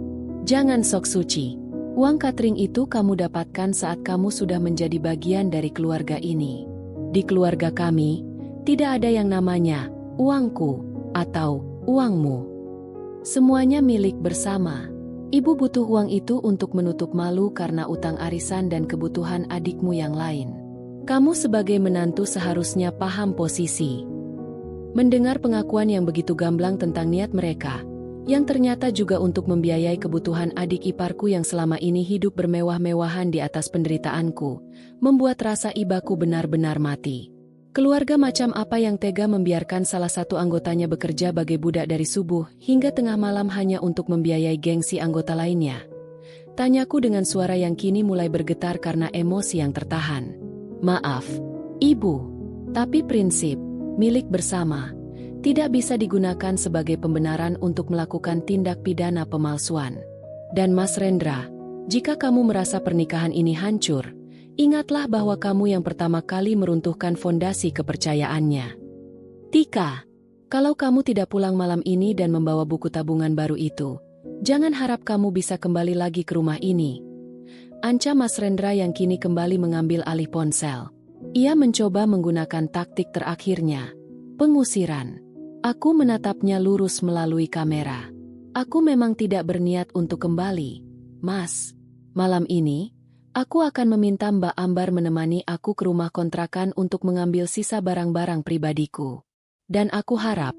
Jangan sok suci. Uang catering itu kamu dapatkan saat kamu sudah menjadi bagian dari keluarga ini. Di keluarga kami, tidak ada yang namanya uangku atau uangmu. Semuanya milik bersama. Ibu butuh uang itu untuk menutup malu karena utang arisan dan kebutuhan adikmu yang lain. Kamu sebagai menantu seharusnya paham posisi." Mendengar pengakuan yang begitu gamblang tentang niat mereka, yang ternyata juga untuk membiayai kebutuhan adik iparku yang selama ini hidup bermewah-mewahan di atas penderitaanku, membuat rasa ibaku benar-benar mati. Keluarga macam apa yang tega membiarkan salah satu anggotanya bekerja bagai budak dari subuh hingga tengah malam hanya untuk membiayai gengsi anggota lainnya? Tanyaku dengan suara yang kini mulai bergetar karena emosi yang tertahan. "Maaf, Ibu, tapi prinsip milik bersama tidak bisa digunakan sebagai pembenaran untuk melakukan tindak pidana pemalsuan. Dan Mas Rendra, jika kamu merasa pernikahan ini hancur, ingatlah bahwa kamu yang pertama kali meruntuhkan fondasi kepercayaannya. Tika, kalau kamu tidak pulang malam ini dan membawa buku tabungan baru itu, Jangan harap kamu bisa kembali lagi ke rumah ini. Ancam Mas Rendra yang kini kembali mengambil alih ponsel. Ia mencoba menggunakan taktik terakhirnya, pengusiran. Aku menatapnya lurus melalui kamera. Aku memang tidak berniat untuk kembali, Mas. Malam ini, aku akan meminta Mbak Ambar menemani aku ke rumah kontrakan untuk mengambil sisa barang-barang pribadiku. Dan aku harap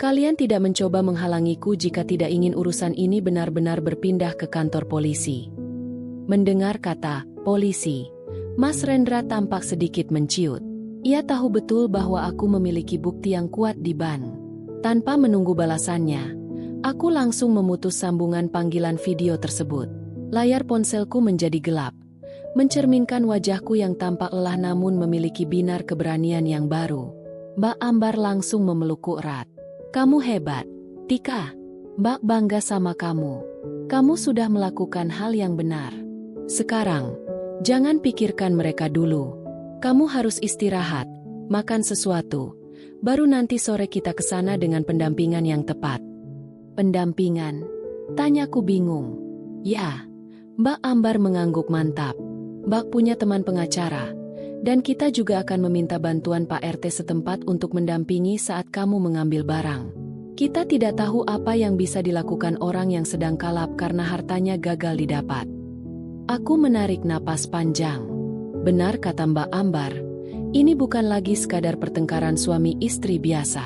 kalian tidak mencoba menghalangiku jika tidak ingin urusan ini benar-benar berpindah ke kantor polisi. Mendengar kata polisi, Mas Rendra tampak sedikit menciut. Ia tahu betul bahwa aku memiliki bukti yang kuat di ban. Tanpa menunggu balasannya, aku langsung memutus sambungan panggilan video tersebut. Layar ponselku menjadi gelap, mencerminkan wajahku yang tampak lelah namun memiliki binar keberanian yang baru. Mbak Ambar langsung memelukku erat. Kamu hebat, Tika. Mbak bangga sama kamu. Kamu sudah melakukan hal yang benar. Sekarang, jangan pikirkan mereka dulu. Kamu harus istirahat, makan sesuatu. Baru nanti sore kita ke sana dengan pendampingan yang tepat. Pendampingan? Tanyaku bingung. Ya, Mbak Ambar mengangguk mantap. Mbak punya teman pengacara. Dan kita juga akan meminta bantuan Pak RT setempat untuk mendampingi saat kamu mengambil barang. Kita tidak tahu apa yang bisa dilakukan orang yang sedang kalap karena hartanya gagal didapat. Aku menarik napas panjang. Benar kata Mbak Ambar, ini bukan lagi sekadar pertengkaran suami istri biasa.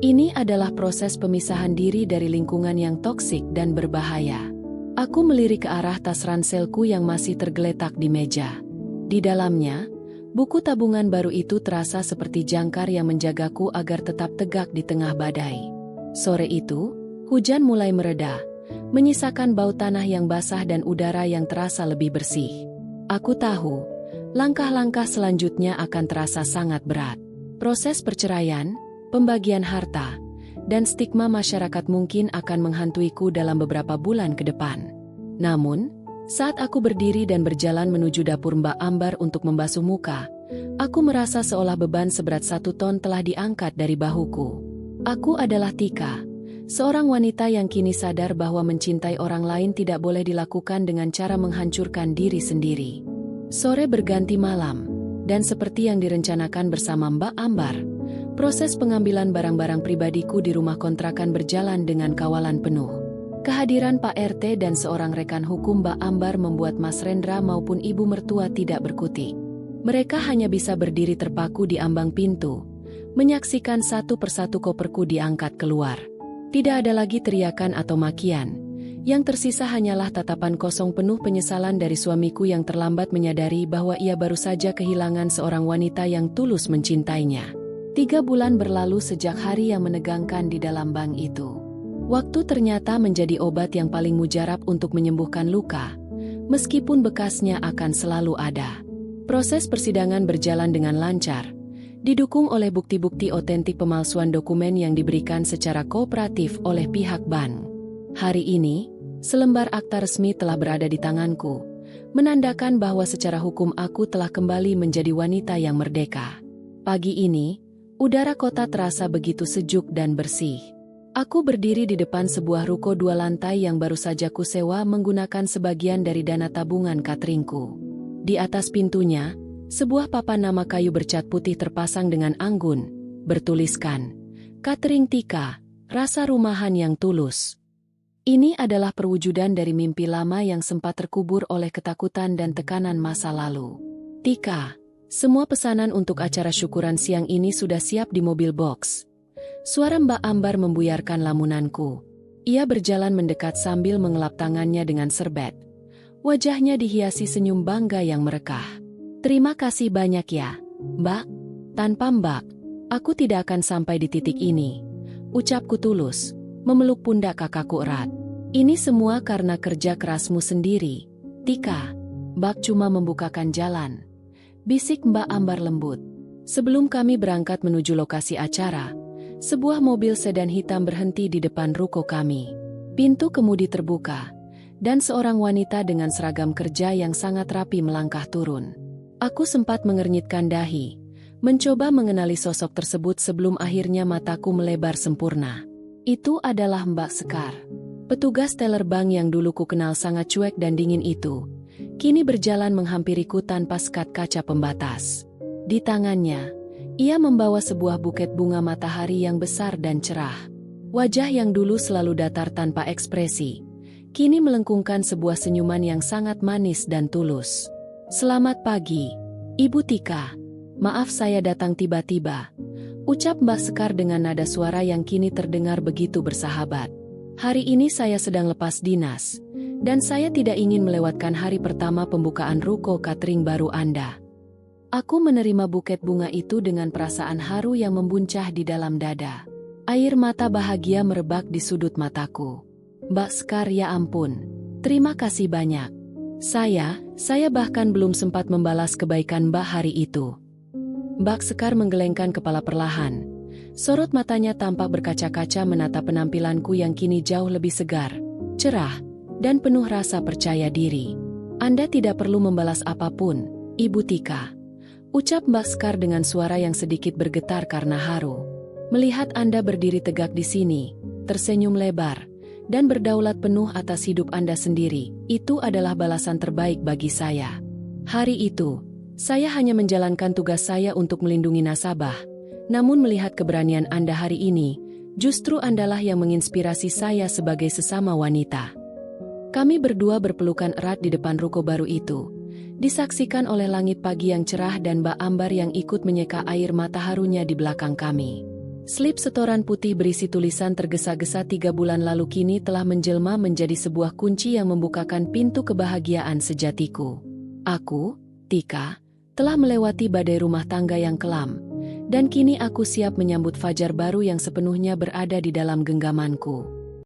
Ini adalah proses pemisahan diri dari lingkungan yang toksik dan berbahaya. Aku melirik ke arah tas ranselku yang masih tergeletak di meja. Di dalamnya, buku tabungan baru itu terasa seperti jangkar yang menjagaku agar tetap tegak di tengah badai. Sore itu, hujan mulai mereda, menyisakan bau tanah yang basah dan udara yang terasa lebih bersih. Aku tahu, langkah-langkah selanjutnya akan terasa sangat berat. Proses perceraian, pembagian harta, dan stigma masyarakat mungkin akan menghantuiku dalam beberapa bulan ke depan. Namun, saat aku berdiri dan berjalan menuju dapur Mbak Ambar untuk membasuh muka, aku merasa seolah beban seberat 1 ton telah diangkat dari bahuku. Aku adalah Tika, seorang wanita yang kini sadar bahwa mencintai orang lain tidak boleh dilakukan dengan cara menghancurkan diri sendiri. Sore berganti malam, dan seperti yang direncanakan bersama Mbak Ambar, proses pengambilan barang-barang pribadiku di rumah kontrakan berjalan dengan kawalan penuh. Kehadiran Pak RT dan seorang rekan hukum Mbak Ambar membuat Mas Rendra maupun ibu mertua tidak berkutik. Mereka hanya bisa berdiri terpaku di ambang pintu, menyaksikan satu persatu koperku diangkat keluar. Tidak ada lagi teriakan atau makian. Yang tersisa hanyalah tatapan kosong penuh penyesalan dari suamiku yang terlambat menyadari bahwa ia baru saja kehilangan seorang wanita yang tulus mencintainya. 3 bulan berlalu sejak hari yang menegangkan di dalam bank itu. Waktu ternyata menjadi obat yang paling mujarab untuk menyembuhkan luka, meskipun bekasnya akan selalu ada. Proses persidangan berjalan dengan lancar, didukung oleh bukti-bukti otentik pemalsuan dokumen yang diberikan secara kooperatif oleh pihak bank. Hari ini, selembar akta resmi telah berada di tanganku, menandakan bahwa secara hukum aku telah kembali menjadi wanita yang merdeka. Pagi ini, udara kota terasa begitu sejuk dan bersih. Aku berdiri di depan sebuah ruko 2 lantai yang baru saja kusewa menggunakan sebagian dari dana tabungan cateringku. Di atas pintunya, sebuah papan nama kayu bercat putih terpasang dengan anggun, bertuliskan, "Catering Tika, rasa rumahan yang tulus." Ini adalah perwujudan dari mimpi lama yang sempat terkubur oleh ketakutan dan tekanan masa lalu. Tika, semua pesanan untuk acara syukuran siang ini sudah siap di mobil box. Suara Mbak Ambar membuyarkan lamunanku. Ia berjalan mendekat sambil mengelap tangannya dengan serbet. Wajahnya dihiasi senyum bangga yang merekah. Terima kasih banyak ya, Mbak. Tanpa Mbak, aku tidak akan sampai di titik ini. Ucapku tulus, memeluk pundak kakakku erat. Ini semua karena kerja kerasmu sendiri, Tika. Mbak cuma membukakan jalan. Bisik Mbak Ambar lembut. Sebelum kami berangkat menuju lokasi acara, sebuah mobil sedan hitam berhenti di depan ruko kami. Pintu kemudi terbuka, dan seorang wanita dengan seragam kerja yang sangat rapi melangkah turun. Aku sempat mengernyitkan dahi, mencoba mengenali sosok tersebut sebelum akhirnya mataku melebar sempurna. Itu adalah Mbak Sekar. Petugas teller bank yang dulu ku kenal sangat cuek dan dingin itu, kini berjalan menghampiriku tanpa sekat kaca pembatas. Di tangannya, ia membawa sebuah buket bunga matahari yang besar dan cerah. Wajah yang dulu selalu datar tanpa ekspresi, kini melengkungkan sebuah senyuman yang sangat manis dan tulus. "Selamat pagi, Ibu Tika. Maaf saya datang tiba-tiba," ucap Mbak Sekar dengan nada suara yang kini terdengar begitu bersahabat. "Hari ini saya sedang lepas dinas, dan saya tidak ingin melewatkan hari pertama pembukaan ruko catering baru Anda." Aku menerima buket bunga itu dengan perasaan haru yang membuncah di dalam dada. Air mata bahagia merebak di sudut mataku. "Mbak Sekar, ya ampun. Terima kasih banyak. Saya bahkan belum sempat membalas kebaikan Mbak hari itu." Mbak Sekar menggelengkan kepala perlahan. Sorot matanya tampak berkaca-kaca menatap penampilanku yang kini jauh lebih segar, cerah, dan penuh rasa percaya diri. "Anda tidak perlu membalas apapun, Ibu Tika," ucap Mbak Sekar dengan suara yang sedikit bergetar karena haru. "Melihat Anda berdiri tegak di sini, tersenyum lebar, dan berdaulat penuh atas hidup Anda sendiri, itu adalah balasan terbaik bagi saya. Hari itu, saya hanya menjalankan tugas saya untuk melindungi nasabah. Namun melihat keberanian Anda hari ini, justru Andalah yang menginspirasi saya sebagai sesama wanita." Kami berdua berpelukan erat di depan ruko baru itu, disaksikan oleh langit pagi yang cerah dan Mbak Ambar yang ikut menyeka air mata harunya di belakang kami. Slip setoran putih berisi tulisan tergesa-gesa 3 bulan lalu kini telah menjelma menjadi sebuah kunci yang membukakan pintu kebahagiaan sejatiku. Aku, Tika, telah melewati badai rumah tangga yang kelam, dan kini aku siap menyambut fajar baru yang sepenuhnya berada di dalam genggamanku.